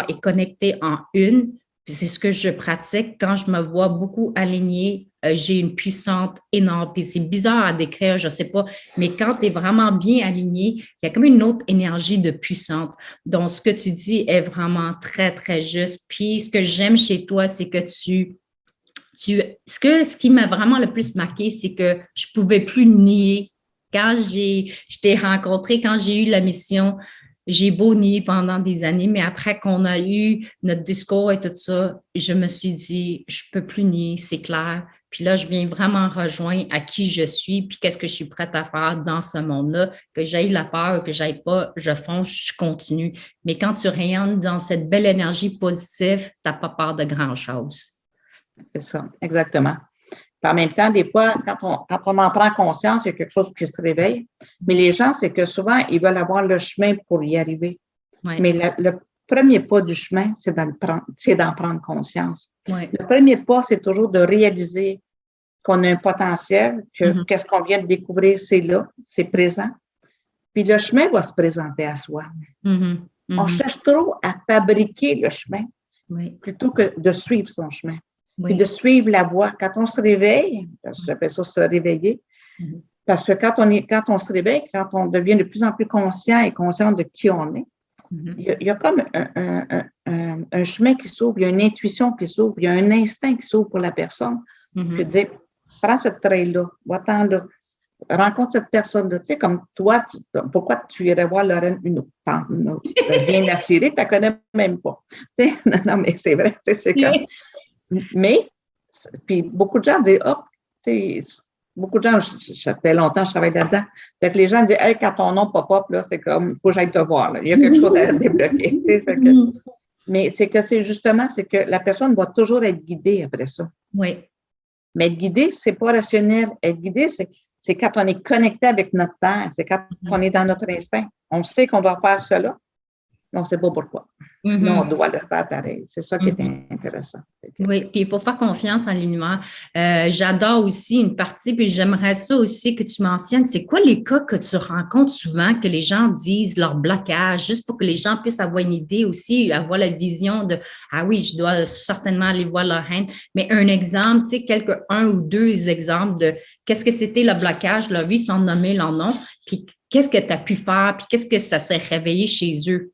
Speaker 2: est connecté en une, puis c'est ce que je pratique quand je me vois beaucoup alignée. J'ai une puissance énorme. Puis c'est bizarre à décrire, je ne sais pas, mais quand tu es vraiment bien aligné, il y a comme une autre énergie de puissance. Donc, ce que tu dis est vraiment très, très juste. Puis ce que j'aime chez toi, c'est que ce qui m'a vraiment le plus marqué, c'est que je ne pouvais plus nier. Quand je t'ai rencontré, quand j'ai eu la mission, j'ai beau nier pendant des années, mais après qu'on a eu notre discours et tout ça, je me suis dit, je peux plus nier, c'est clair. Puis là, je viens vraiment rejoindre à qui je suis, puis qu'est-ce que je suis prête à faire dans ce monde-là, que j'aille la peur, que j'aille pas, je fonce, je continue. Mais quand tu rayonnes dans cette belle énergie positive, tu n'as pas peur de grand-chose.
Speaker 3: C'est ça, exactement. Puis en même temps, des fois, quand on en prend conscience, il y a quelque chose qui se réveille. Mais les gens, c'est que souvent, ils veulent avoir le chemin pour y arriver.
Speaker 2: Ouais.
Speaker 3: Mais le premier pas du chemin, c'est d'en prendre conscience.
Speaker 2: Ouais.
Speaker 3: Le premier pas, c'est toujours de réaliser qu'on a un potentiel, que qu'est-ce qu'on vient de découvrir, c'est là, c'est présent. Puis le chemin va se présenter à soi. On cherche trop à fabriquer le chemin plutôt que de suivre son chemin. Puis de suivre la voie. Quand on se réveille, j'appelle ça se réveiller, parce que quand on se réveille, quand on devient de plus en plus conscient et conscient de qui on est, il y a comme un chemin qui s'ouvre, il y a une intuition qui s'ouvre, il y a un instinct qui s'ouvre pour la personne. Puis dire, prends cette trail-là, va-t'en là, rencontre cette personne-là. Tu sais, comme toi, pourquoi tu irais voir Lorraine Huneau? Bien la Syrie, tu ne la connais même pas. Tu sais, non, mais c'est vrai, tu sais, c'est comme... Mais, puis beaucoup de gens disent, oh, tu sais, beaucoup de gens, ça fait longtemps que je travaille là-dedans. Fait que les gens disent, hey, quand ton nom pop-up, là, c'est comme, il faut que j'aille te voir, là. Il y a quelque chose à débloquer. Tu sais, fait que, mais c'est que c'est que la personne va toujours être guidée après ça.
Speaker 2: Oui.
Speaker 3: Mais être guidé, c'est pas rationnel. Être guidé, c'est quand on est connecté avec notre terre, c'est quand on est dans notre instinct. On sait qu'on doit faire cela, mais on ne sait pas pourquoi. Mais on doit le faire pareil. C'est ça qui est intéressant.
Speaker 2: Oui, puis il faut faire confiance en l'univers. J'adore aussi une partie, puis j'aimerais ça aussi que tu mentionnes. C'est quoi les cas que tu rencontres souvent, que les gens disent leur blocage, juste pour que les gens puissent avoir une idée aussi, avoir la vision de « Ah oui, je dois certainement aller voir Lorraine ». Mais un exemple, tu sais, un ou deux exemples de qu'est-ce que c'était le blocage, leur vie sans nommer leur nom, puis qu'est-ce que tu as pu faire, puis qu'est-ce que ça s'est réveillé chez eux.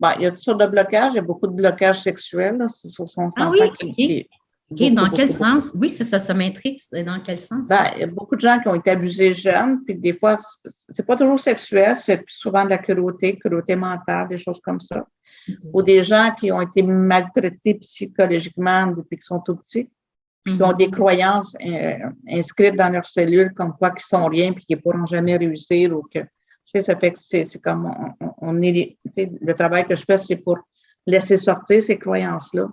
Speaker 3: Bon, il y a toutes sortes de blocages. Il y a beaucoup de blocages sexuels là, sur son
Speaker 2: Ah oui, OK. Dans quel sens? Oui, ça m'intrigue. Dans quel sens?
Speaker 3: Ben, il y a beaucoup de gens qui ont été abusés jeunes, puis des fois, c'est pas toujours sexuel, c'est souvent de la cruauté mentale, des choses comme ça. Ou des gens qui ont été maltraités psychologiquement depuis qu'ils sont tout petits, puis qui ont des croyances inscrites dans leurs cellules comme quoi qu'ils sont rien, puis qu'ils ne pourront jamais réussir ou que... Tu sais, ça fait que c'est comme on est, tu sais, le travail que je fais, c'est pour laisser sortir ces croyances-là,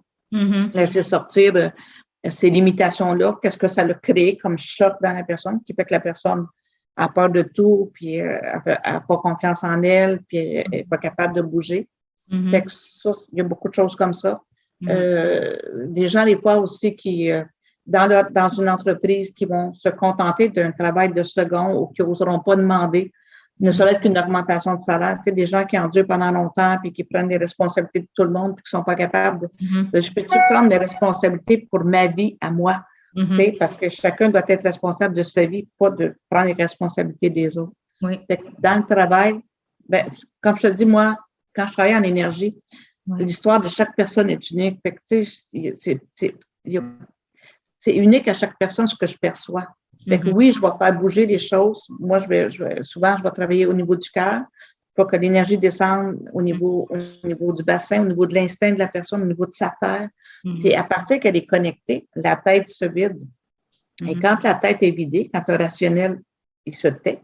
Speaker 3: laisser sortir ces limitations-là, qu'est-ce que ça a créé comme choc dans la personne, qui fait que la personne a peur de tout, puis elle n'a pas confiance en elle, puis elle n'est pas capable de bouger. Fait que ça, il y a beaucoup de choses comme ça. Des gens, des fois aussi, qui dans une entreprise, qui vont se contenter d'un travail de second ou qui n'oseront pas demander ne serait-ce qu'une augmentation de salaire. Tu sais, des gens qui endurent pendant longtemps puis qui prennent des responsabilités de tout le monde puis qui sont pas capables de je peux-tu prendre mes responsabilités pour ma vie à moi? Tu sais, parce que chacun doit être responsable de sa vie, pas de prendre les responsabilités des autres. Dans le travail, ben, comme je te dis, moi, quand je travaille en énergie, l'histoire de chaque personne est unique. Fait que, tu sais, c'est unique à chaque personne ce que je perçois. Fait que oui, je vais faire bouger les choses. Moi, souvent, je vais travailler au niveau du cœur pour que l'énergie descende au niveau du bassin, au niveau de l'instinct de la personne, au niveau de sa terre. Puis à partir qu'elle est connectée, la tête se vide. Et quand la tête est vidée, quand le rationnel, il se tait,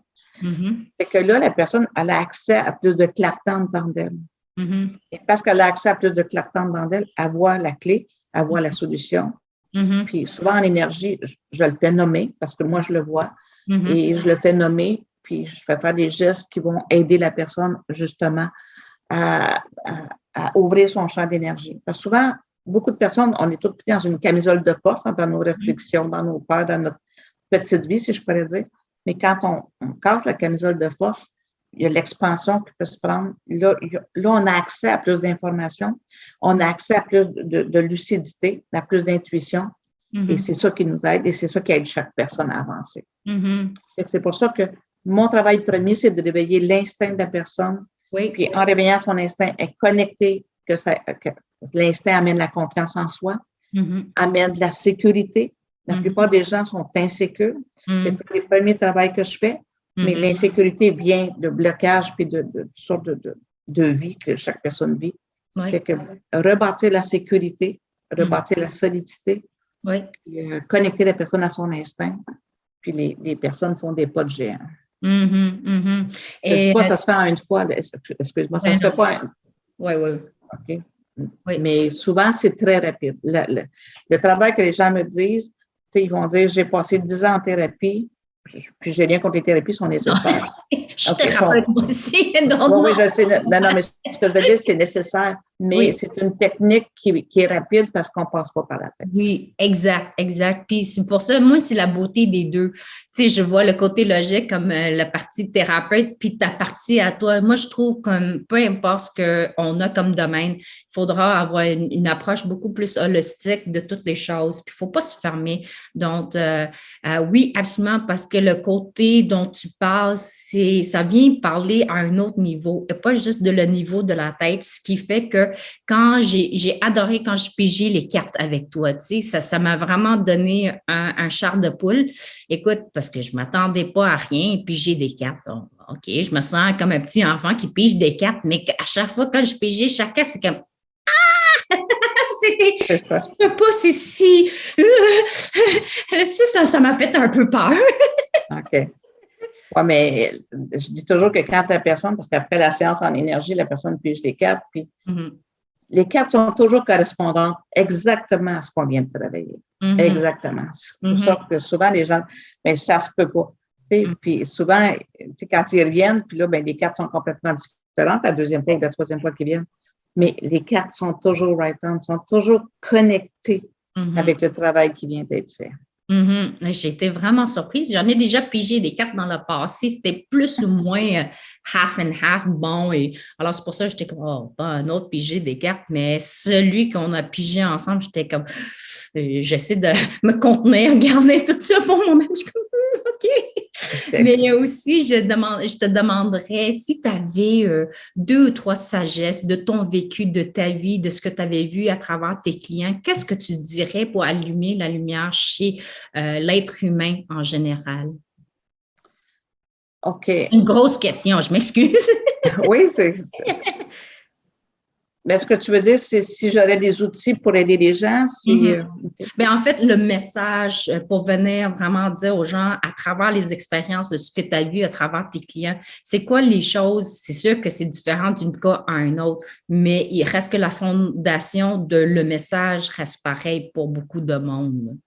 Speaker 3: c'est que là, la personne, elle a accès à plus de clarté en dedans d'elle. Et parce qu'elle a accès à plus de clarté en dedans d'elle, elle voit la clé, elle voit la solution. Puis souvent en énergie, je le fais nommer parce que moi je le vois et je le fais nommer puis je fais faire des gestes qui vont aider la personne justement à ouvrir son champ d'énergie. Parce que souvent, beaucoup de personnes, on est toutes pris dans une camisole de force, dans nos restrictions, dans nos peurs, dans notre petite vie, si je pourrais dire. Mais quand on casse la camisole de force, il y a l'expansion qui peut se prendre. Là, on a accès à plus d'informations, on a accès à plus de lucidité, à plus d'intuition. Et c'est ça qui nous aide et c'est ça qui aide chaque personne à avancer. C'est pour ça que mon travail premier, c'est de réveiller l'instinct de la personne.
Speaker 2: Oui.
Speaker 3: Puis en réveillant son instinct, être connecté, que l'instinct amène la confiance en soi, amène de la sécurité. La plupart des gens sont insécures. C'est le premier travail que je fais. Mais l'insécurité vient de blocage puis de sortes de vie que chaque personne vit.
Speaker 2: Oui.
Speaker 3: Fait que rebâtir la sécurité, rebâtir la solidité, puis, connecter la personne à son instinct. Puis les personnes font des pas de géant. Je dis pas ça se fait en une fois. Excuse-moi, ça se fait pas.
Speaker 2: Oui.
Speaker 3: OK.
Speaker 2: Oui.
Speaker 3: Mais souvent, c'est très rapide. Le travail que les gens me disent, ils vont dire, j'ai passé 10 ans en thérapie, puis j'ai rien contre les thérapies, sont nécessaires.
Speaker 2: Je suis thérapeute aussi.
Speaker 3: Oui, je sais. Non, mais ce que je veux dire, c'est nécessaire. Mais c'est une technique qui est rapide parce qu'on ne passe pas par la tête.
Speaker 2: Oui, exact. Puis c'est pour ça, moi, c'est la beauté des deux. Tu sais, je vois le côté logique comme la partie thérapeute, puis ta partie à toi. Moi, je trouve comme peu importe ce qu'on a comme domaine, il faudra avoir une approche beaucoup plus holistique de toutes les choses. Puis il ne faut pas se fermer. Donc, oui, absolument, parce que le côté dont tu parles, ça vient parler à un autre niveau, et pas juste le niveau de la tête, ce qui fait que quand j'ai adoré quand je pigeais les cartes avec toi, tu sais, ça m'a vraiment donné un char de poule. Écoute, parce que je m'attendais pas à rien, piger des cartes. Bon, OK, je me sens comme un petit enfant qui pige des cartes, mais à chaque fois quand je pigeais chaque carte, c'est comme je peux pas, c'est si ça m'a fait un peu peur.
Speaker 3: OK. Oui, mais je dis toujours que quand la personne, parce qu'après la séance en énergie, la personne pige les cartes, puis les cartes sont toujours correspondantes exactement à ce qu'on vient de travailler. Exactement. C'est pour ça que souvent les gens, mais ça se peut pas. Puis souvent, quand ils reviennent, puis là, les cartes sont complètement différentes, la deuxième fois ou la troisième fois qu'ils viennent. Mais les cartes sont toujours right on, sont toujours connectées avec le travail qui vient d'être fait.
Speaker 2: J'ai été vraiment surprise. J'en ai déjà pigé des cartes dans le passé. C'était plus ou moins half and half bon. Et alors, c'est pour ça que j'étais comme, pas un autre pigé des cartes, mais celui qu'on a pigé ensemble, j'étais comme, j'essaie de me contenir, garder tout ça pour moi-même. Je suis comme, OK. Mais aussi, je te demanderais si tu avais 2 ou 3 sagesses de ton vécu, de ta vie, de ce que tu avais vu à travers tes clients. Qu'est-ce que tu dirais pour allumer la lumière chez l'être humain en général?
Speaker 3: OK.
Speaker 2: Une grosse question, je m'excuse.
Speaker 3: Oui, c'est. Mais ce que tu veux dire, c'est si j'aurais des outils pour aider les gens,
Speaker 2: En fait, le message pour venir vraiment dire aux gens à travers les expériences de ce que tu as vu à travers tes clients, c'est quoi les choses? C'est sûr que c'est différent d'une cas à un autre, mais il reste que la fondation de le message reste pareil pour beaucoup de monde.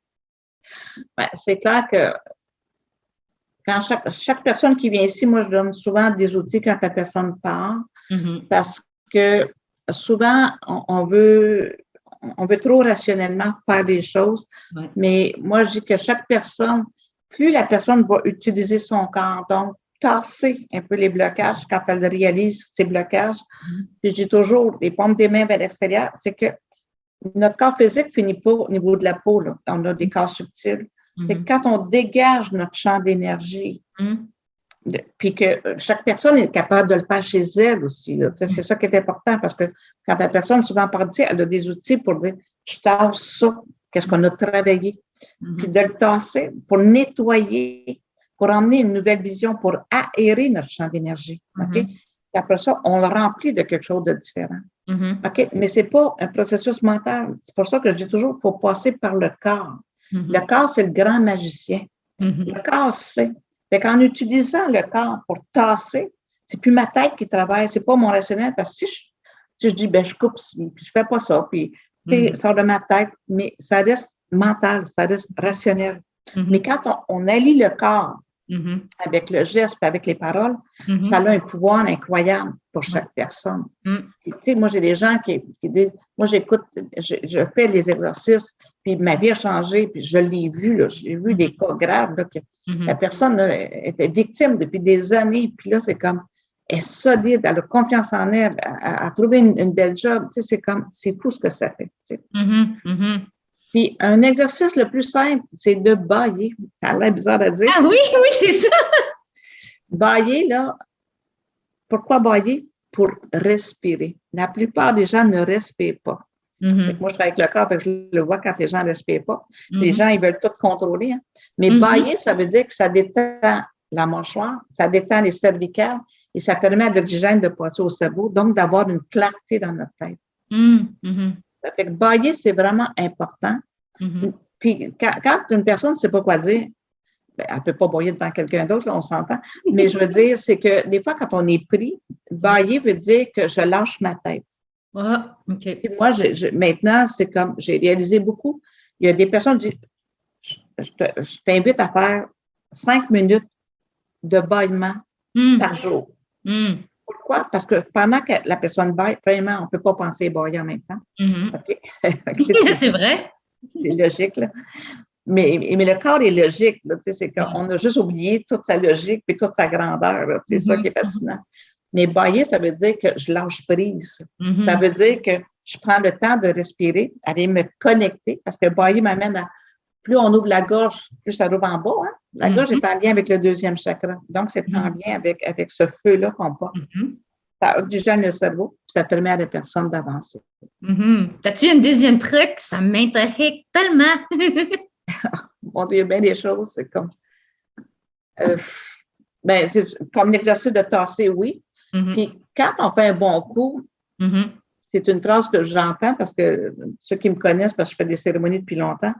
Speaker 3: C'est clair que quand chaque personne qui vient ici, moi, je donne souvent des outils quand la personne part, parce que souvent, on veut trop rationnellement faire des choses, mais moi, je dis que chaque personne, plus la personne va utiliser son corps, donc tasser un peu les blocages quand elle réalise ces blocages. Puis je dis toujours, les paumes des mains vers l'extérieur, c'est que notre corps physique finit pas au niveau de la peau, là. On a des corps subtils. C'est que quand on dégage notre champ d'énergie, puis que chaque personne est capable de le faire chez elle aussi. Là. C'est ça qui est important parce que quand la personne souvent part d'ici, elle a des outils pour dire « je tasse ça, qu'est-ce qu'on a travaillé ». Puis de le tasser pour nettoyer, pour emmener une nouvelle vision, pour aérer notre champ d'énergie. OK? Puis après ça, on le remplit de quelque chose de différent. OK? Mais c'est pas un processus mental. C'est pour ça que je dis toujours qu'il faut passer par le corps. Le corps, c'est le grand magicien. Le corps, c'est... Fait qu'en utilisant le corps pour tasser, c'est plus ma tête qui travaille, c'est pas mon rationnel, parce que si je dis, je coupe, puis je fais pas ça, puis, ça sort de ma tête, mais ça reste mental, ça reste rationnel. Mais quand on allie le corps avec le geste, puis avec les paroles, ça a un pouvoir incroyable pour chaque personne. Tu sais, moi, j'ai des gens qui disent, moi, j'écoute, je fais les exercices, puis ma vie a changé, puis je l'ai vu, là, j'ai vu des cas graves, là, que la personne là, était victime depuis des années, puis là, c'est comme, elle est solide, elle a confiance en elle, elle a trouvé une belle job, tu sais, c'est fou ce que ça fait, tu sais. Puis, un exercice le plus simple, c'est de bâiller. Ça a l'air bizarre à dire.
Speaker 2: Ah oui, c'est ça.
Speaker 3: Bâiller, là, pourquoi bâiller? Pour respirer. La plupart des gens ne respirent pas. Moi, je travaille avec le corps, je le vois quand les gens ne respirent pas. Les gens, ils veulent tout contrôler. Hein. Mais bâiller, ça veut dire que ça détend la mâchoire, ça détend les cervicales et ça permet à l'oxygène de passer au cerveau, donc d'avoir une clarté dans notre tête. Ça fait que bâiller, c'est vraiment important. Puis quand une personne ne sait pas quoi dire, ben, elle ne peut pas bâiller devant quelqu'un d'autre, là, on s'entend. Mais je veux dire, c'est que des fois, quand on est pris, bâiller veut dire que je lâche ma tête.
Speaker 2: Ah, OK.
Speaker 3: Puis moi, maintenant, c'est comme, j'ai réalisé beaucoup. Il y a des personnes qui disent, je t'invite à faire 5 minutes de bâillement par jour. Pourquoi? Parce que pendant que la personne baille, premièrement, on ne peut pas penser bailler en même temps. Okay?
Speaker 2: C'est vrai.
Speaker 3: C'est logique, là. Mais le corps est logique, là, c'est qu'on a juste oublié toute sa logique et toute sa grandeur. C'est ça qui est fascinant. Mais bailler, ça veut dire que je lâche prise. Ça veut dire que je prends le temps de respirer, aller me connecter, parce que bailler m'amène à plus on ouvre la gorge, plus ça ouvre en bas. Hein? La gorge est en lien avec le deuxième chakra. Donc, c'est en lien avec ce feu-là qu'on porte. Ça oxygène le cerveau, puis ça permet à la personne d'avancer.
Speaker 2: T'as-tu une deuxième truc? Ça m'intéresse tellement.
Speaker 3: Bon, il y a bien des choses. C'est comme... c'est comme l'exercice de tasser, oui. Puis, quand on fait un bon coup, c'est une phrase que j'entends parce que ceux qui me connaissent, parce que je fais des cérémonies depuis longtemps,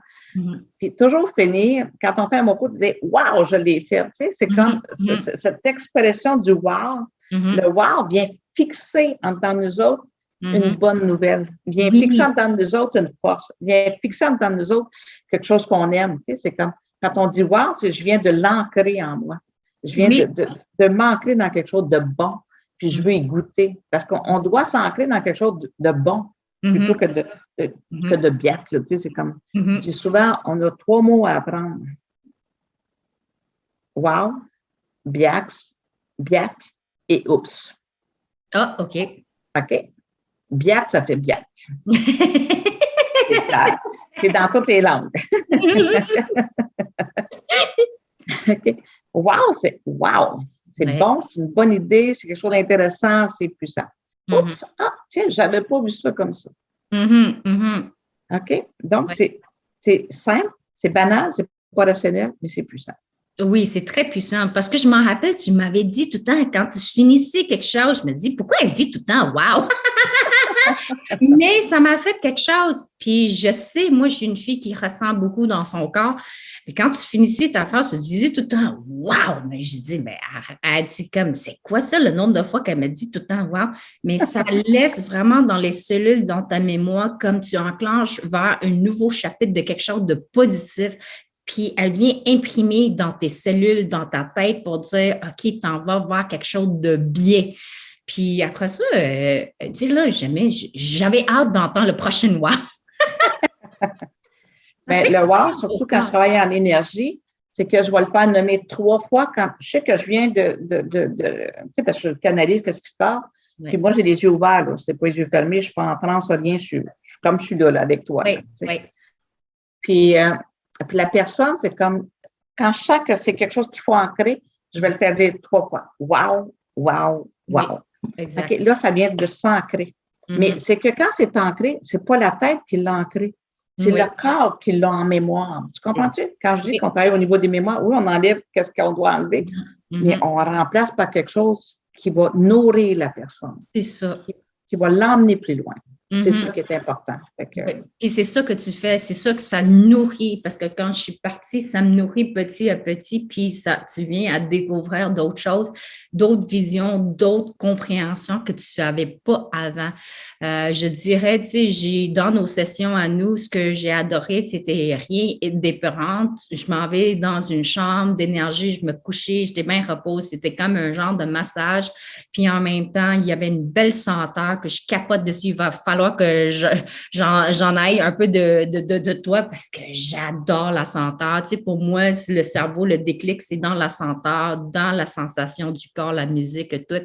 Speaker 3: puis toujours finir, quand on fait un bon coup, dire « Wow, je l'ai fait ». Tu sais, c'est comme cette expression du « wow ». Le « wow » vient fixer en dedans de nous autres une bonne nouvelle, vient fixer en dedans de nous autres une force, vient fixer en dedans de nous autres quelque chose qu'on aime. Tu sais, c'est comme quand on dit « wow », c'est je viens de l'ancrer en moi. Je viens de m'ancrer dans quelque chose de bon. Puis je veux y goûter. Parce qu'on doit s'ancrer dans quelque chose de bon plutôt que de biac. Tu sais, c'est comme, je dis souvent, on a 3 mots à apprendre. Wow, biax, biac et oups.
Speaker 2: Ah, OK.
Speaker 3: OK? Biac, ça fait biac. C'est clair. C'est dans toutes les langues. OK? Wow, c'est wow. C'est bon, c'est une bonne idée, c'est quelque chose d'intéressant, c'est puissant. Oups, tiens, j'avais pas vu ça comme ça. OK? Donc, c'est simple, c'est banal, c'est pas rationnel, mais c'est puissant.
Speaker 2: Oui, c'est très puissant. Parce que je m'en rappelle, tu m'avais dit tout le temps, quand je finissais quelque chose, je me dis, pourquoi elle dit tout le temps « wow ». Mais ça m'a fait quelque chose. Puis je sais, moi, je suis une fille qui ressent beaucoup dans son corps. Mais quand tu finissais ta phrase, tu disais tout le temps « wow ». Mais je dis, mais elle dit comme, c'est quoi ça, le nombre de fois qu'elle me dit tout le temps « wow ». Mais ça laisse vraiment dans les cellules, dans ta mémoire, comme tu enclenches vers un nouveau chapitre de quelque chose de positif. Puis elle vient imprimer dans tes cellules, dans ta tête pour dire, OK, t'en vas voir quelque chose de bien. Puis après ça, tu sais, là, j'avais hâte d'entendre le prochain wow.
Speaker 3: Bien, le wow, surtout quand je travaille en énergie, c'est que je vais le faire nommer 3 fois quand je sais que je viens de tu sais, parce que je canalise ce qui se passe. Oui. Puis moi, j'ai les yeux ouverts, là. C'est pas les yeux fermés, je suis pas en transe, rien, je suis comme je suis là avec toi.
Speaker 2: Oui,
Speaker 3: là, oui. Puis la personne, c'est comme, quand je sens que c'est quelque chose qu'il faut ancrer, je vais le faire dire 3 fois. Wow, wow, wow. Oui, exact. Okay, là, ça vient de s'ancrer. Mais c'est que quand c'est ancré, c'est pas la tête qui l'a ancré. C'est le corps qui l'a en mémoire. Tu comprends-tu? Quand je dis qu'on travaille au niveau des mémoires, oui, on enlève qu'est-ce qu'on doit enlever, mais on remplace par quelque chose qui va nourrir la personne.
Speaker 2: C'est ça.
Speaker 3: Qui va l'emmener plus loin. C'est ça qui est important.
Speaker 2: Et c'est ça que tu fais, c'est ça que ça nourrit, parce que quand je suis partie, ça me nourrit petit à petit, puis ça, tu viens à découvrir d'autres choses, d'autres visions, d'autres compréhensions que tu savais pas avant. Je dirais, tu sais, dans nos sessions à nous, ce que j'ai adoré, c'était rien d'épeurante. Je m'en vais dans une chambre d'énergie, je me couchais, j'étais bien repose, c'était comme un genre de massage, puis en même temps, il y avait une belle senteur que je capote dessus. Il va falloir que j'en aille un peu de toi parce que j'adore la senteur. Tu sais, pour moi, le cerveau, le déclic, c'est dans la senteur, dans la sensation du corps, la musique, tout.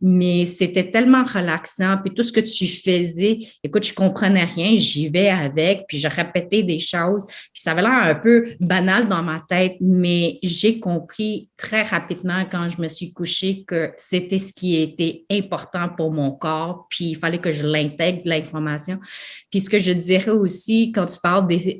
Speaker 2: Mais c'était tellement relaxant. Puis tout ce que tu faisais, écoute, je comprenais rien, j'y vais avec, puis je répétais des choses. Puis ça avait l'air un peu banal dans ma tête, mais j'ai compris très rapidement quand je me suis couchée que c'était ce qui était important pour mon corps, puis il fallait que je l'intègre, l'information. Puis ce que je dirais aussi, quand tu parles des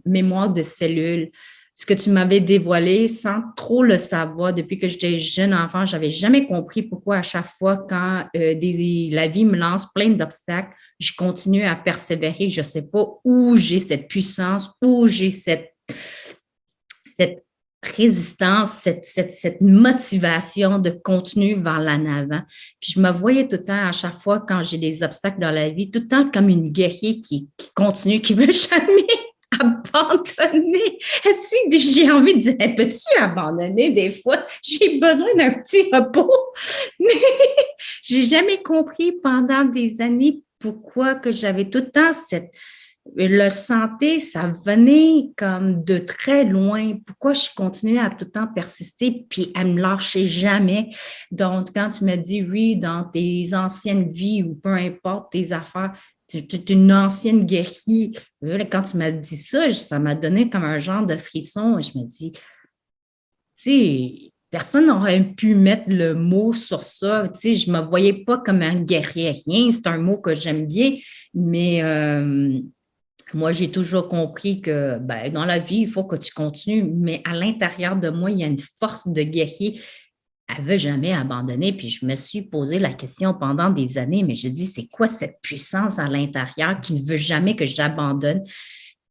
Speaker 2: mémoires de cellules, ce que tu m'avais dévoilé sans trop le savoir depuis que j'étais jeune enfant, j'avais jamais compris pourquoi à chaque fois quand la vie me lance plein d'obstacles, je continue à persévérer. Je sais pas où j'ai cette puissance, où j'ai cette résistance, cette motivation de continuer vers l'en avant. Puis je me voyais tout le temps, à chaque fois quand j'ai des obstacles dans la vie, tout le temps comme une guerrière qui continue, qui ne veut jamais abandonner. Si j'ai envie de dire, hey, peux-tu abandonner des fois? J'ai besoin d'un petit repos. Mais j'ai jamais compris pendant des années pourquoi que j'avais tout le temps le santé, ça venait comme de très loin. Pourquoi je continuais à tout le temps persister puis à me lâcher jamais? Donc, quand tu me dis oui, dans tes anciennes vies ou peu importe tes affaires, tu es une ancienne guerrière. Quand tu m'as dit ça, ça m'a donné comme un genre de frisson. Je me dis, tu sais, personne n'aurait pu mettre le mot sur ça. Tu sais, je ne me voyais pas comme un guerrier, rien. C'est un mot que j'aime bien, mais moi, j'ai toujours compris que dans la vie, il faut que tu continues, mais à l'intérieur de moi, il y a une force de guerrier. Elle ne veut jamais abandonner. Puis je me suis posé la question pendant des années, mais je dis, c'est quoi cette puissance à l'intérieur qui ne veut jamais que j'abandonne?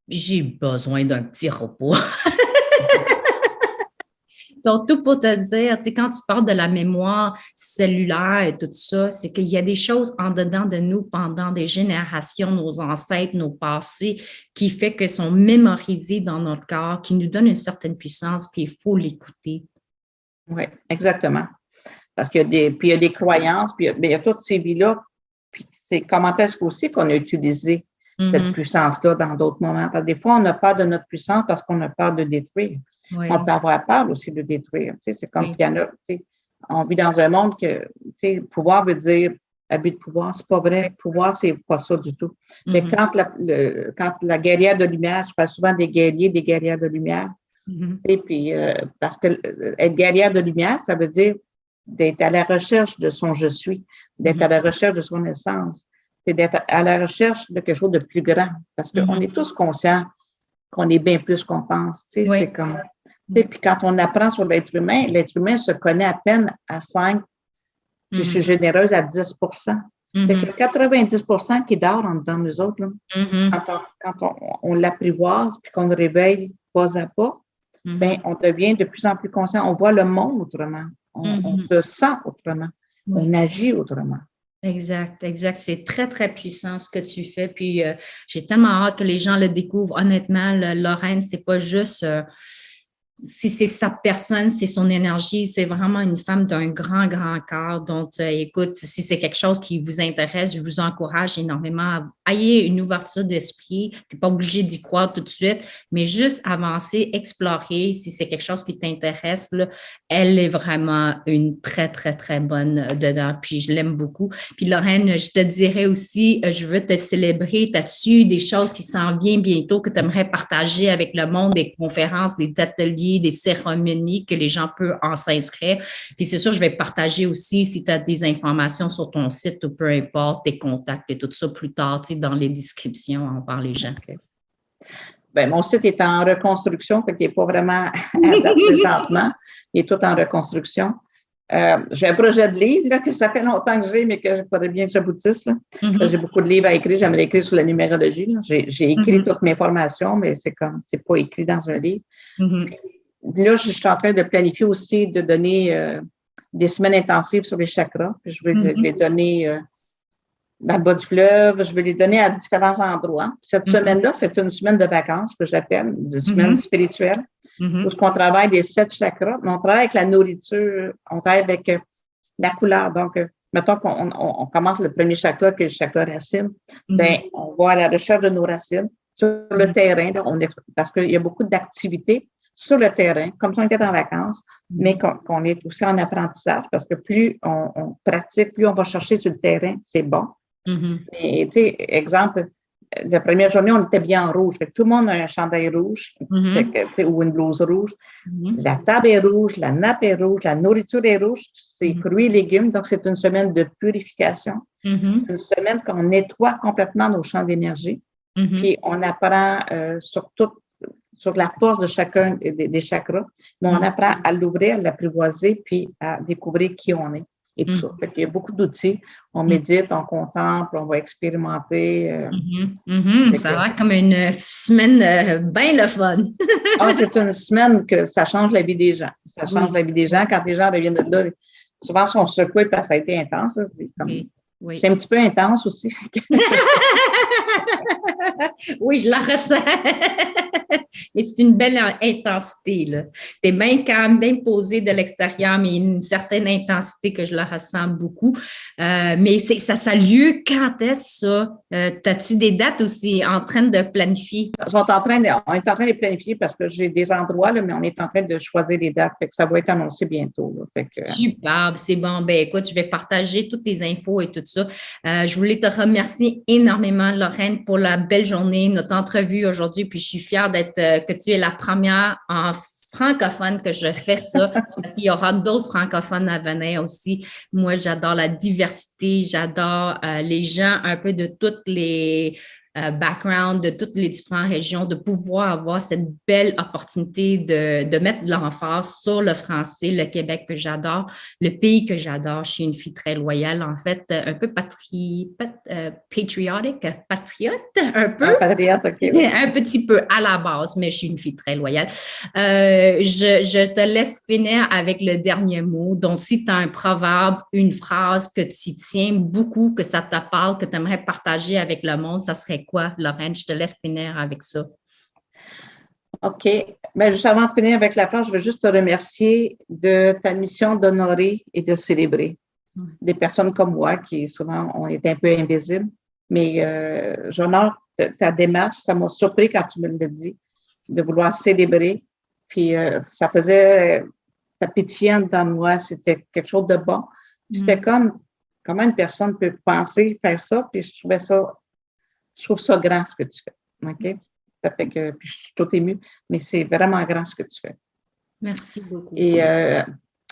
Speaker 2: J'ai besoin d'un petit repos. Donc, tout pour te dire, tu sais, quand tu parles de la mémoire cellulaire et tout ça, c'est qu'il y a des choses en dedans de nous pendant des générations, nos ancêtres, nos passés, qui fait qu'elles sont mémorisées dans notre corps, qui nous donnent une certaine puissance, puis il faut l'écouter.
Speaker 3: Oui, exactement. Parce qu'il y a des croyances, puis il y a toutes ces vies-là. Puis c'est comment est-ce aussi qu'on a utilisé cette puissance-là dans d'autres moments. Parce que des fois, on a peur de notre puissance parce qu'on a peur de détruire. Oui. On peut avoir peur aussi de détruire. Tu sais, c'est comme qu'il y en a, tu sais, on vit dans un monde que, tu sais, pouvoir veut dire abus de pouvoir. C'est pas vrai. Pouvoir, c'est pas ça du tout. Mais quand la guerrière de lumière, je parle souvent des guerriers, des guerrières de lumière. Et puis, parce que être guerrière de lumière, ça veut dire d'être à la recherche de son je suis, d'être à la recherche de son essence, c'est d'être à la recherche de quelque chose de plus grand. Parce qu'on est tous conscients qu'on est bien plus qu'on pense. Tu sais, c'est comme. Tu sais, puis quand on apprend sur l'être humain se connaît à peine à 5, si je suis généreuse, à 10 Fait qu'il y a 90 qui dort en dedans de nous autres. Là. Quand on l'apprivoise puis qu'on le réveille pas à pas, ben, on devient de plus en plus conscient. On voit le monde autrement. On se sent autrement. On agit autrement.
Speaker 2: Exact. C'est très, très puissant ce que tu fais. Puis, j'ai tellement hâte que les gens le découvrent. Honnêtement, Lorraine, c'est pas juste... si c'est sa personne, c'est son énergie, c'est vraiment une femme d'un grand, grand cœur. Donc, écoute, si c'est quelque chose qui vous intéresse, je vous encourage énormément à ayez une ouverture d'esprit. Tu n'es pas obligé d'y croire tout de suite, mais juste avancer, explorer. Si c'est quelque chose qui t'intéresse, là, elle est vraiment une très, très, très bonne dedans. Puis, je l'aime beaucoup. Puis, Lorraine, je te dirais aussi, je veux te célébrer. T'as-tu des choses qui s'en viennent bientôt que tu aimerais partager avec le monde, des conférences, des ateliers, des cérémonies que les gens peuvent en s'inscrire. Puis c'est sûr, je vais partager aussi si tu as des informations sur ton site ou peu importe, tes contacts et tout ça plus tard, tu sais, dans les descriptions envers les gens.
Speaker 3: Okay. Ben, mon site est en reconstruction, fait qu'il n'est pas vraiment à date présentement. Il est tout en reconstruction. J'ai un projet de livre là, que ça fait longtemps que j'ai, mais que je faudrait bien que j'aboutisse. Là. J'ai beaucoup de livres à écrire. J'aimerais écrire sur la numérologie. Là. J'ai écrit toutes mes formations, mais c'est pas écrit dans un livre. Puis, là, je suis en train de planifier aussi de donner des semaines intensives sur les chakras. Puis je vais les donner dans le bas du fleuve. Je vais les donner à différents endroits. Puis cette semaine-là, c'est une semaine de vacances que j'appelle, une semaine spirituelle. Où on travaille les 7 chakras, mais on travaille avec la nourriture, on travaille avec la couleur. Donc, mettons qu'on commence le premier chakra, qui est le chakra racine, ben, on va à la recherche de nos racines sur le terrain. Là, parce qu'il y a beaucoup d'activités sur le terrain, comme si on était en vacances, mais qu'on est aussi en apprentissage, parce que plus on pratique, plus on va chercher sur le terrain, c'est bon. Mais, tu sais, exemple, la première journée, on était bien en rouge. Fait que tout le monde a un chandail rouge ou une blouse rouge. La table est rouge, la nappe est rouge, la nourriture est rouge, c'est fruits et légumes. Donc, c'est une semaine de purification. Une semaine qu'on nettoie complètement nos champs d'énergie. Puis, on apprend sur la force de chacun des chakras, mais on apprend à l'ouvrir, à l'apprivoiser, puis à découvrir qui on est. Et tout ça. Fait qu'il y a beaucoup d'outils. On médite, on contemple, on va expérimenter.
Speaker 2: Ça va comme une semaine bien le fun.
Speaker 3: C'est une semaine que ça change la vie des gens. Ça change la vie des gens. Quand les gens reviennent de là, souvent, ils sont secoués parce que ça a été intense. Là. C'est un petit peu intense aussi.
Speaker 2: Oui, je la ressens. Mais c'est une belle intensité, là. T'es bien calme, bien posé de l'extérieur, mais une certaine intensité que je la ressens beaucoup. Mais ça a lieu quand est-ce ça? T'as-tu des dates aussi en train de planifier?
Speaker 3: On est en train de les planifier parce que j'ai des endroits, là, mais on est en train de choisir les dates. Fait que ça va être annoncé bientôt. Là. Fait que,
Speaker 2: Superbe, c'est bon. Ben écoute, je vais partager toutes tes infos et tout ça. Je voulais te remercier énormément, Lorraine, pour la belle journée, notre entrevue aujourd'hui. Puis je suis fière que tu es la première en francophone que je fais ça, parce qu'il y aura d'autres francophones à venir aussi. Moi, j'adore la diversité, j'adore les gens un peu de toutes les backgrounds, de toutes les différentes régions, de pouvoir avoir cette belle opportunité de mettre de l'emphase sur le français, le Québec que j'adore, le pays que j'adore. Je suis une fille très loyale, en fait, un peu patriote, un peu.
Speaker 3: Patriote, OK. Oui.
Speaker 2: Un petit peu à la base, mais je suis une fille très loyale. Je te laisse finir avec le dernier mot. Donc, si tu as un proverbe, une phrase que tu tiens beaucoup, que ça te parle, que tu aimerais partager avec le monde, ça serait quoi, Lorraine? Je te laisse finir avec ça.
Speaker 3: OK. Bien, juste avant de finir avec la phrase, je veux juste te remercier de ta mission d'honorer et de célébrer des personnes comme moi qui, souvent, on est un peu invisibles. Mais j'honore ta démarche. Ça m'a surpris quand tu me l'as dit, de vouloir célébrer. Puis ça faisait ta pétillante dans moi. C'était quelque chose de bon. Puis c'était comme, comment une personne peut penser, faire ça. Puis je trouve ça grand ce que tu fais. OK? Ça fait que, puis je suis tout émue, mais c'est vraiment grand ce que tu fais.
Speaker 2: Merci beaucoup.
Speaker 3: Et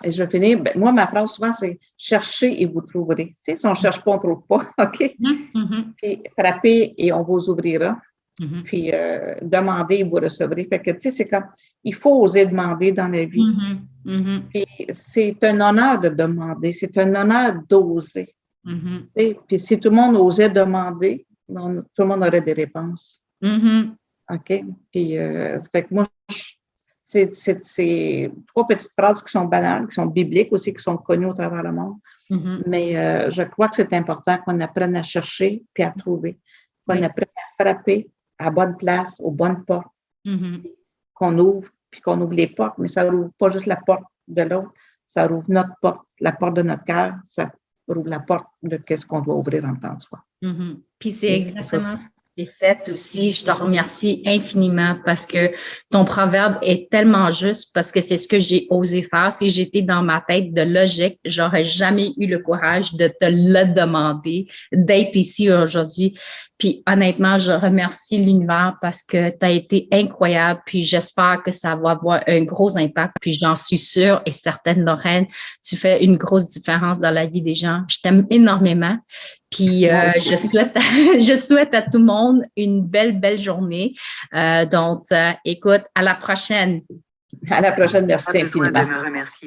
Speaker 3: je vais finir. Ben, moi, ma phrase souvent, c'est cherchez et vous trouverez. Tu sais, si on ne cherche pas, on ne trouve pas. OK? Puis frappez et on vous ouvrira. Puis demandez et vous recevrez. Fait que, tu sais, c'est comme, il faut oser demander dans la vie. Puis c'est un honneur de demander. C'est un honneur d'oser. Puis si tout le monde osait demander, tout le monde aurait des réponses. OK? Puis, ça fait que moi, c'est 3 petites phrases qui sont banales, qui sont bibliques aussi, qui sont connues au travers le monde. Mais je crois que c'est important qu'on apprenne à chercher puis à trouver. Qu'on apprenne à frapper à bonne place, aux bonnes portes. Qu'on ouvre, puis qu'on ouvre les portes. Mais ça ouvre pas juste la porte de l'autre, ça ouvre notre porte, la porte de notre cœur, ça ouvre la porte de qu'est-ce qu'on doit ouvrir en temps de soi.
Speaker 2: Puis c'est exactement ça. C'est fait aussi. Je te remercie infiniment parce que ton proverbe est tellement juste, parce que c'est ce que j'ai osé faire. Si j'étais dans ma tête de logique, j'aurais jamais eu le courage de te le demander, d'être ici aujourd'hui. Puis honnêtement, je remercie l'univers parce que tu as été incroyable. Puis j'espère que ça va avoir un gros impact. Puis j'en suis sûre et certaine, Lorraine, tu fais une grosse différence dans la vie des gens. Je t'aime énormément. Puis je souhaite à tout le monde une belle journée. Donc, écoute, à la prochaine.
Speaker 3: À la prochaine, merci
Speaker 4: Pas besoin
Speaker 3: infiniment.
Speaker 4: de me remercier.